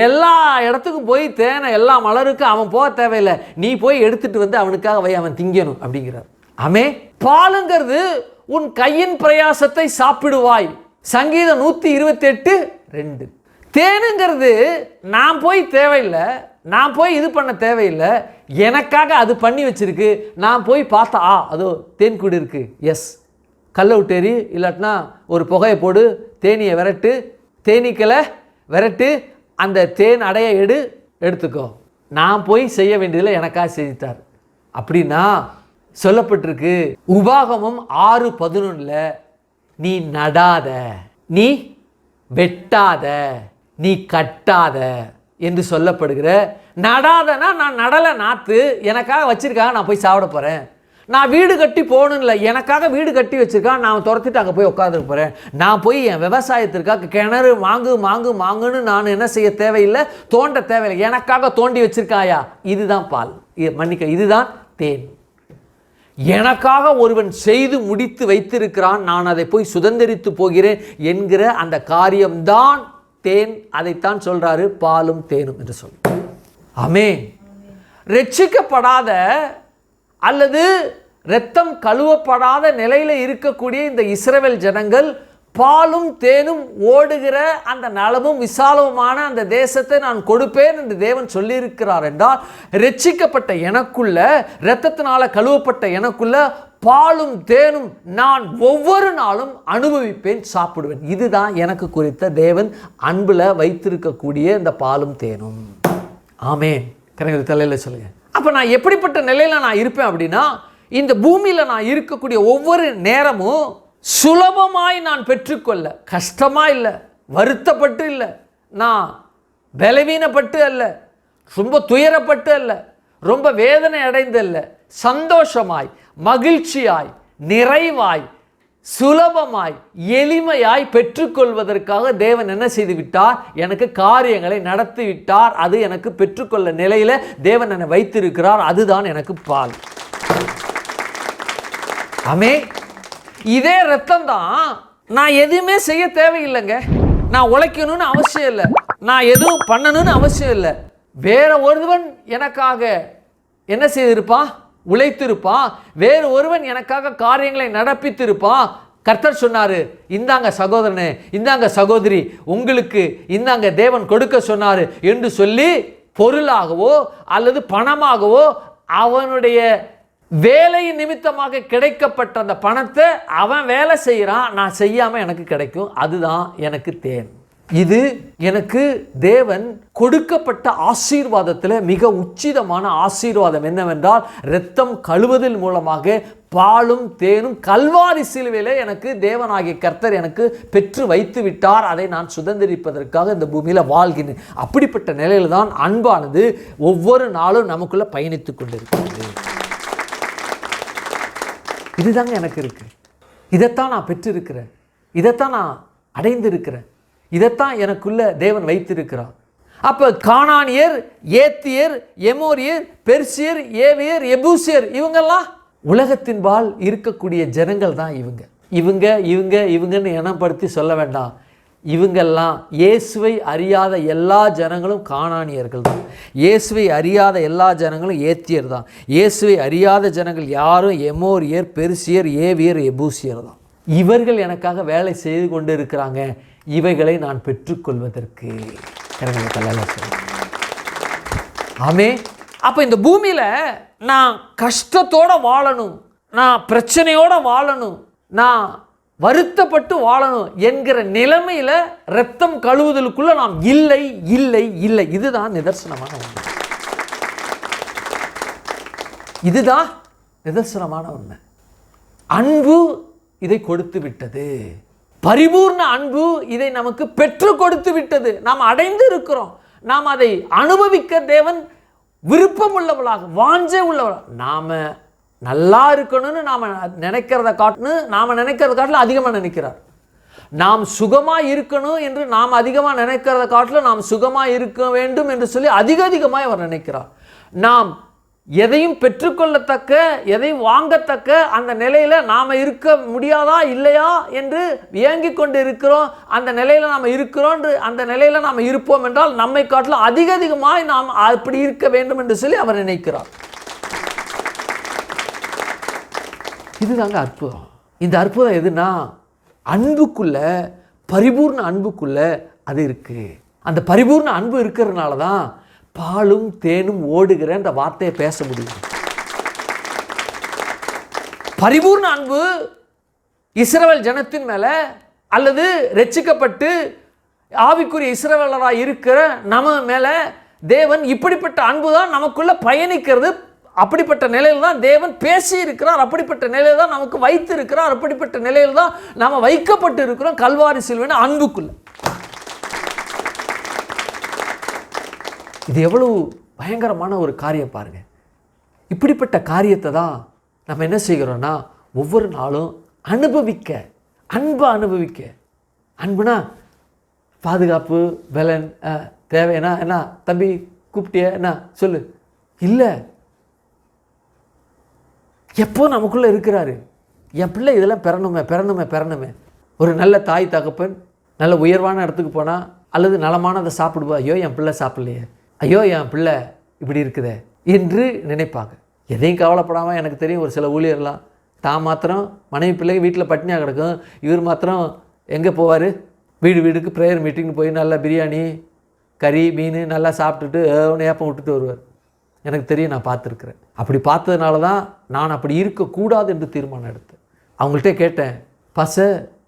எல்லா இடத்துக்கும் போய் தேனை எல்லா மலருக்கும் அவன் போக தேவையில்லை, நீ போய் எடுத்துட்டு வந்து அவனுக்காக வை, அவன் திங்கணும் அப்படிங்கிறார். ஆமே. பாலுங்கிறது உன் கையின் பிரயாசத்தை சாப்பிடுவாய், சங்கீதம் 128:2. தேனுங்கிறது நான் போய் தேவையில்லை, நான் போய் இது பண்ண தேவையில்லை, எனக்காக அது பண்ணி வச்சிருக்கு. நான் போய் பார்த்தா அதோ தேன் கூடு இருக்கு, எஸ், கல்லை விட்டேறி இல்லாட்டினா ஒரு புகையை போடு, தேனியை விரட்டு, தேனீக்களை விரட்டு, அந்த தேன் அடைய எடுத்துக்கோ. நான் போய் செய்ய வேண்டியதில்லை, எனக்காக செஞ்சிட்டார் அப்படின்னா சொல்லப்பட்டிருக்கு. உபாகமம் 6:11 நீ நடாத, நீ வெட்டாத, நீ கட்டாத என்று சொல்லப்படுகிற. நடாதனா நான் நடலை, நாற்று எனக்காக வச்சிருக்காங்க, நான் போய் சாப்பிட போகிறேன். நான் வீடு கட்டி போகணும் இல்லை, எனக்காக வீடு கட்டி வச்சுருக்கான், நான் துரத்திட்டு அங்கே போய் உட்காந்துக்க போகிறேன். நான் போய் என் விவசாயத்திற்காக கிணறு மாங்குன்னு நான் என்ன செய்ய தேவையில்லை, தோண்ட தேவையில்லை, எனக்காக தோண்டி வச்சிருக்காயா. இதுதான் பால், இதுதான் தேன். எனக்காக ஒருவன் செய்து முடித்து வைத்திருக்கிறான், நான் அதை போய் சுதந்திரித்து போகிறேன் என்கிற அந்த காரியம்தான் தேன். அதைத்தான் சொல்றாரு பாலும் தேனும் என்று சொல்லு. ஆமென். ரட்சிக்கப்படாத அல்லது இரத்தம் கழுவப்படாத நிலையில் இருக்கக்கூடிய இந்த இஸ்ரவேல் ஜனங்கள் பாலும் தேனும் ஓடுகிற அந்த நலமும் விசாலமுமான அந்த தேசத்தை நான் கொடுப்பேன் என்று தேவன் சொல்லியிருக்கிறார் என்றால், ரட்சிக்கப்பட்ட எனக்குள்ள, இரத்தத்தினால கழுவப்பட்ட எனக்குள்ள பாலும் தேனும் நான் ஒவ்வொரு நாளும் அனுபவிப்பேன், சாப்பிடுவேன். இதுதான் எனக்கு குறித்த தேவன் அன்புல வைத்திருக்கக்கூடிய இந்த பாலும் தேனும். ஆமென். கரங்களை தலையில சொல்லுங்க. அப்போ நான் எப்படிப்பட்ட நிலையில் நான் இருப்பேன் அப்படின்னா, இந்த பூமியில் நான் இருக்கக்கூடிய ஒவ்வொரு நேரமும் சுலபமாய் நான் பெற்றுக்கொள்ள, கஷ்டமாக இல்லை, வருத்தப்பட்டு இல்லை, நான் பலவீனப்பட்டு அல்ல, ரொம்ப துயரப்பட்டு அல்ல, ரொம்ப வேதனை அடைந்து அல்ல, சந்தோஷமாய், மகிழ்ச்சியாய், நிறைவாய், சுலபமாய், எளிமையாய் பெற்றுக்கொள்வதற்காக தேவன் என்ன செய்து விட்டார்? எனக்கு காரியங்களை நடத்தி விட்டார். அது எனக்கு பெற்றுக்கொள்ள நிலையில் தேவன் என்னை வைத்திருக்கிறார். அதுதான் எனக்கு பால். ஆமே. இதே ரத்தம் தான். நான் எதுவுமே செய்ய தேவையில்லைங்க. நான் உழைக்கணும்னு அவசியம் இல்லை, நான் எதுவும் பண்ணணும்னு அவசியம் இல்லை. வேற ஒருவன் எனக்காக என்ன செய்திருப்பான்? உழைத்திருப்பான். வேறு ஒருவன் எனக்காக காரியங்களை நடப்பித்திருப்பான். கர்த்தர் சொன்னாரு, இந்தாங்க சகோதரனே, இந்தாங்க சகோதரி, உங்களுக்கு இந்தாங்க தேவன் கொடுக்க சொன்னாரு என்று சொல்லி பொருளாகவோ அல்லது பணமாகவோ அவனுடைய வேலை நிமித்தமாக கிடைக்கப்பட்ட அந்த பணத்தை அவன் வேலை செய்கிறான், நான் செய்யாமல் எனக்கு கிடைக்கும். அதுதான் எனக்கு தேன். இது எனக்கு தேவன் கொடுக்கப்பட்ட ஆசீர்வாதத்தில் மிக உச்சிதமான ஆசீர்வாதம் என்னவென்றால், இரத்தம் கழுவுதல் மூலமாக பாலும் தேனும் கல்வாரி சிலுவையிலே எனக்கு தேவனாகிய கர்த்தர் எனக்கு பெற்று வைத்து விட்டார். அதை நான் சுதந்திரிப்பதற்காக இந்த பூமியில் வாழ்கிறேன். அப்படிப்பட்ட நிலையில் தான் அன்பானது ஒவ்வொரு நாளும் நமக்குள்ள பயணித்து கொண்டிருக்கிறது. இதுதாங்க எனக்கு இருக்கு. இதைத்தான் நான் பெற்றிருக்கிறேன், இதைத்தான் நான் அடைந்திருக்கிறேன், இதைத்தான் எனக்குள்ள தேவன் வைத்திருக்கிறார். அப்போ கானானியர், ஏத்தியர், எமோரியர், பெர்சியர், ஏவியர், எபூசியர் இவங்கெல்லாம் உலகத்தின்பால் இருக்கக்கூடிய ஜனங்கள் தான். இவங்கன்னு இனப்படுத்தி சொல்ல வேண்டாம். இவங்கெல்லாம் இயேசுவை அறியாத எல்லா ஜனங்களும் கானானியர்கள் தான். இயேசுவை அறியாத எல்லா ஜனங்களும் ஏத்தியர் தான். இயேசுவை அறியாத ஜனங்கள் யாரும் எமோரியர், பெர்சியர், ஏவியர், எபூசியர் தான். இவர்கள் எனக்காக வேலை செய்து கொண்டு இருக்கிறாங்க. இவைகளை நான் பெற்றுக்கொள்வதற்கு ஆமே. அப்போ இந்த பூமியில் நான் கஷ்டத்தோடு வாழணும், நான் பிரச்சனையோடு வாழணும், நான் வருத்தப்பட்டு வாழணும் என்கிற நிலைமையில் இரத்தம் கழுவுதலுக்குள்ள நாம் இல்லை இல்லை இல்லை. இதுதான் நிதர்சனமான உண்மை. இதுதான் நிதர்சனமான உண்மை. அன்பு இதை கொடுத்து விட்டது. பரிபூர்ண அன்பு இதை நமக்கு பெற்று கொடுத்து விட்டது. நாம் அடைந்து இருக்கிறோம். நாம் அதை அனுபவிக்க தேவன் விருப்பம் உள்ளவளாக, வாஞ்சை உள்ளவளாக, நாம நல்லா இருக்கணும்னு நாம் நினைக்கிறத காட்டிலும் அதிகமாக நினைக்கிறார். நாம் சுகமாக இருக்கணும் என்று நாம் அதிகமாக நினைக்கிறத காட்டிலும் நாம் சுகமாக இருக்க வேண்டும் என்று சொல்லி அதிகமாக அவர் நினைக்கிறார். நாம் எதையும் பெற்றுக்கொள்ளத்தக்க, எதையும் வாங்கத்தக்க அந்த நிலையில் நாம் இருக்க முடியாதா இல்லையா என்று ஏங்கி கொண்டு இருக்கிறோம். அந்த நிலையில் நாம் இருக்கிறோம், அந்த நிலையில் நாம் இருப்போம் என்றால் நம்மை காட்டிலும் அதிகமாக நாம் அப்படி இருக்க வேண்டும் என்று சொல்லி அவர் நினைக்கிறார். இதுதாங்க அற்புதம். இந்த அற்புதம் எதுனா, அன்புக்குள்ள, பரிபூர்ண அன்புக்குள்ள அது இருக்கு. அந்த பரிபூர்ண அன்பு இருக்கிறதுனால தான் பாலும் தேனும் ஓடுகிற அந்த வார்த்தையை பேச முடியும். பரிபூர்ண அன்பு இஸ்ரவேல் ஜனத்தின் மேல அல்லது ரட்சிக்கப்பட்டு ஆவிக்குரிய இஸ்ரவேலராக இருக்கிற நம்ம மேல தேவன் இப்படிப்பட்ட அன்பு தான் நமக்குள்ள பயணிக்கிறது. அப்படிப்பட்ட நிலையில் தான் தேவன் பேசி இருக்கிறார். அப்படிப்பட்ட நிலையில் தான் நமக்கு வைத்து இருக்கிறார். அப்படிப்பட்ட நிலையில் தான் நாம் வைக்கப்பட்டு இருக்கிறோம் கல்வாரி சிலுவையின் அன்புக்குள்ள. இது எவ்வளவு பயங்கரமான ஒரு காரியம் பாருங்க. இப்படிப்பட்ட காரியத்தை தான் நம்ம என்ன செய்கிறோம்னா ஒவ்வொரு நாளும் அனுபவிக்க, அன்பை அனுபவிக்க. அன்புனா பாதுகாப்பு, பலன், தேவைன்னா என்ன தம்பி கூப்பிட்டிய என்ன சொல்லு, இல்லை, எப்போ நமக்குள்ளே இருக்கிறாரு. என் பிள்ளை இதெல்லாம் பெறணுமே. ஒரு நல்ல தாய் தகப்பன் நல்ல உயர்வான இடத்துக்கு போனால் அல்லது நலமானதை சாப்பிடுவா, ஐயோ என் பிள்ளை சாப்பிடலையே, ஐயோ என் பிள்ளை இப்படி இருக்குதே என்று நினைப்பாங்க. எதையும் கவலைப்படாமல், எனக்கு தெரியும் ஒரு சில ஊழியர்லாம் தான் மாத்திரம் மனைவி பிள்ளைங்க வீட்டில் பட்டினியாக கிடக்கும், இவர் மாத்திரம் எங்கே போவார், வீடுக்கு ப்ரேயர் மீட்டிங்னு போய் நல்லா பிரியாணி, கறி, மீன் நல்லா சாப்பிட்டுட்டு ஏப்பம் விட்டுட்டு வருவார். எனக்கு தெரியும், நான் பார்த்துருக்குறேன். அப்படி பார்த்ததுனால தான் நான் அப்படி இருக்கக்கூடாது என்று தீர்மானம் எடுத்தேன். அவங்கள்ட்ட கேட்டேன்,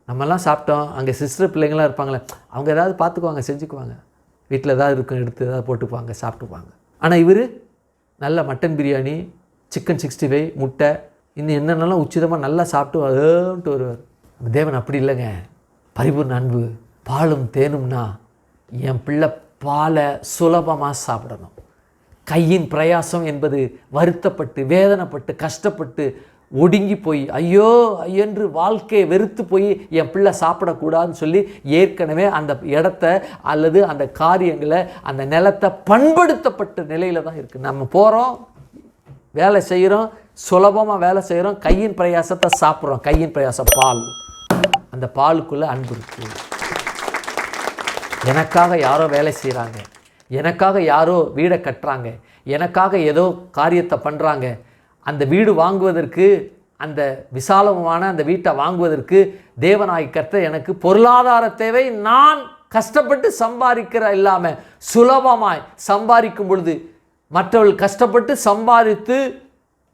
நம்மெல்லாம் சாப்பிட்டோம், அங்கே சிஸ்டர் பிள்ளைங்களாம் இருப்பாங்களே, அவங்க ஏதாவது பார்த்துக்குவாங்க, செஞ்சுக்குவாங்க, வீட்டில் ஏதாவது இருக்கும் எடுத்து ஏதாவது போட்டுக்குவாங்க, சாப்பிட்டுக்குவாங்க. ஆனால் இவர் நல்ல மட்டன் பிரியாணி, சிக்கன் 65, முட்டை, இன்னும் என்னென்னலாம் உச்சிதமாக நல்லா சாப்பிட்டு அதுன்ட்டு வருவார். தேவன் அப்படி இல்லைங்க. பரிபூர்ண அன்பு. பாலும் தேனும்னா என் பிள்ளை பாலை சுலபமாக சாப்பிடணும். கையின் பிரயாசம் என்பது வருத்தப்பட்டு, வேதனைப்பட்டு, கஷ்டப்பட்டு, ஒடுங்கி போய் ஐயோ என்று வாழ்க்கையை வெறுத்து போய் என் பிள்ளை சாப்பிடக்கூடாதுன்னு சொல்லி ஏற்கனவே அந்த இடத்த அல்லது அந்த காரியங்களை, அந்த நிலத்தை பண்படுத்தப்பட்ட நிலையில் தான் இருக்குது. நம்ம போகிறோம், வேலை செய்கிறோம், சுலபமாக வேலை செய்கிறோம், கையின் பிரயாசத்தை சாப்பிட்றோம். கையின் பிரயாசம் பால். அந்த பாலுக்குள்ளே அன்பு இருக்குது. எனக்காக யாரோ வேலை செய்கிறாங்க, எனக்காக யாரோ வீடை கட்டுறாங்க, எனக்காக ஏதோ காரியத்தை பண்ணுறாங்க. அந்த வீடு வாங்குவதற்கு, அந்த விசாலமான அந்த வீட்டை வாங்குவதற்கு தேவனாய் கர்த்தர் எனக்கு பொருளாதார தேவை. நான் கஷ்டப்பட்டு சம்பாதிக்கிற இல்லாமல் சுலபமாய் சம்பாதிக்கும் பொழுது, மற்றவர்கள் கஷ்டப்பட்டு சம்பாதித்து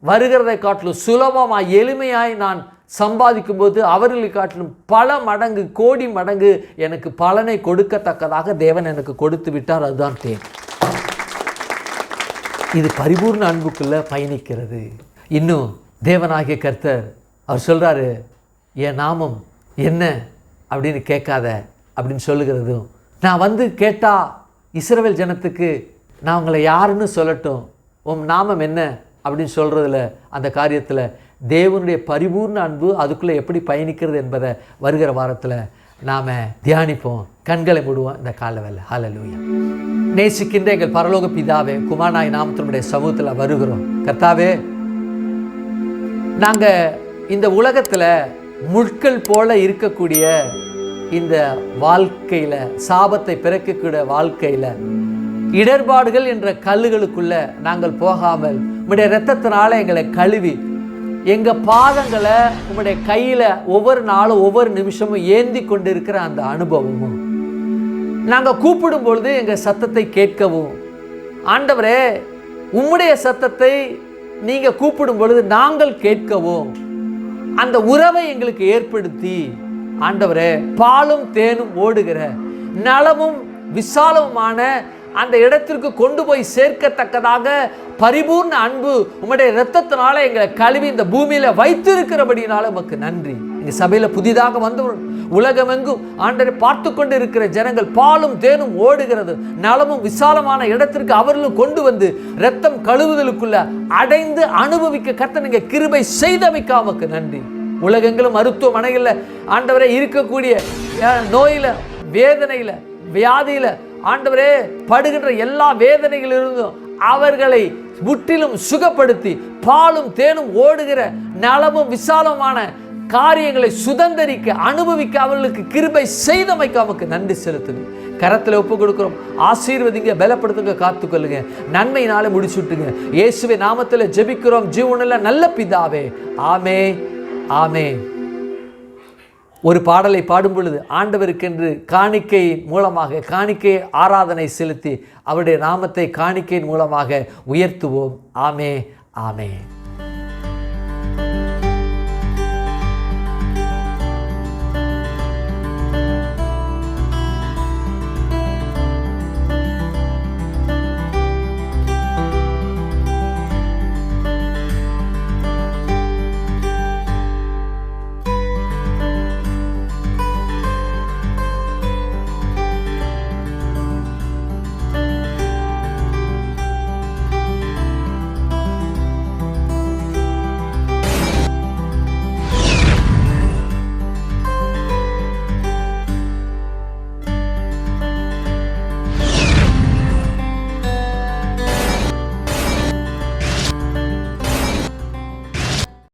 வருகிறதை காட்டிலும் சுலபமாய் எளிமையாய் நான் சம்பாதிக்கும் போது அவர்களை காட்டிலும் பல மடங்கு, கோடி மடங்கு எனக்கு பலனை கொடுக்கத்தக்கதாக தேவன் எனக்கு கொடுத்து விட்டார். அதுதான் தேன். இது பரிபூர்ண அன்புக்குள்ளே பயணிக்கிறது. இன்னும் தேவனாகிய கர்த்தர் அவர் சொல்கிறாரு, என் நாமம் என்ன அப்படின்னு கேட்காத அப்படின்னு சொல்லுகிறதும், நான் வந்து கேட்டால் இஸ்ரவேல் ஜனத்துக்கு நான் உங்களை யாருன்னு சொல்லட்டும், உன் நாமம் என்ன அப்படின்னு சொல்கிறதுல, அந்த காரியத்தில் தேவனுடைய பரிபூர்ண அன்பு அதுக்குள்ளே எப்படி பயணிக்கிறது என்பதை வருகிற வாரத்தில் நாம் தியானிப்போம். கண்களை மூடுவோம் இந்த கால வேலை. ஹல்லேலூயா. நேசிக்கின்ற எங்கள் பரலோக பிதாவே, குமாரனாய் நாமத்தினுடைய சமூகத்தில் வருகிறோம். கர்த்தாவே, நாங்கள் இந்த உலகத்தில் முட்கள் போல இருக்கக்கூடிய இந்த வாழ்க்கையில், சாபத்தை பிறக்கக்கூடிய வாழ்க்கையில், இடர்பாடுகள் என்ற கல்லுகளுக்குள்ளே நாங்கள் போகாமல் உம்முடைய இரத்தத்தினால எங்களை கழுவி, எங்கள் பாதங்களை உம்முடைய கையில் ஒவ்வொரு நாளும் ஒவ்வொரு நிமிஷமும் ஏந்தி கொண்டு இருக்கிற அந்த அனுபவமும், நாங்கள் கூப்பிடும் பொழுது எங்கள் சத்தத்தை கேட்கவும், ஆண்டவரே உம்முடைய சத்தத்தை நீங்கள் கூப்பிடும் பொழுது நாங்கள் கேட்கவும், அந்த உறவை எங்களுக்கு ஏற்படுத்தி, ஆண்டவரே பாலும் தேனும் ஓடுகிற நலமும் விசாலமுமான அந்த இடத்திற்கு கொண்டு போய் சேர்க்கத்தக்கதாக பரிபூர்ண அன்பு உம்முடைய இரத்தத்தினால எங்களை கழுவி இந்த பூமியில் வைத்திருக்கிறபடினால உமக்கு நன்றி. எங்கள் சபையில் புதிதாக வந்து உலகமெங்கும் ஆண்டவரை பார்த்து கொண்டு இருக்கிற ஜனங்கள் பாலும் தேனும் ஓடுகிறது நலமும் விசாலமான இடத்திற்கு அவர்களும் கொண்டு வந்து இரத்தம் கழுவுதலுக்குள்ள அடைந்து அனுபவிக்க கர்த்தர் நீங்க கிருபை செய்தமைக்க உமக்கு நன்றி. உலகெங்கிலும் மருத்துவமனைகளில் ஆண்டவரே இருக்கக்கூடிய நோயில, வேதனையில, வியாதியில ஆண்டவரே படுகின்ற எல்லா வேதனைகளிலிருந்தும் அவர்களை முற்றிலும் சுகப்படுத்தி பாலும் தேனும் ஓடுகிற நலமும் விசாலமான காரியங்களை சுதந்திரிக்க அனுபவிக்க அவர்களுக்கு கிருபை செய்தமைக்க நமக்கு நன்றி செலுத்துங்க. கரத்தில் ஒப்பு கொடுக்கிறோம். ஆசீர்வதிங்க, பலப்படுத்துங்க, காத்துக்கொள்ளுங்க, நன்மையினால முடிச்சுட்டுங்க. இயேசுவின் நாமத்தில் ஜெபிக்கிறோம் ஜீவனுள்ள நல்ல பிதாவே. ஆமே ஆமே. ஒரு பாடலை பாடும் பொழுது ஆண்டவருக்கென்று காணிக்கை மூலமாக காணிக்கை ஆராதனை செலுத்தி அவருடைய நாமத்தை காணிக்கையின் மூலமாக உயர்த்துவோம். ஆமே ஆமே.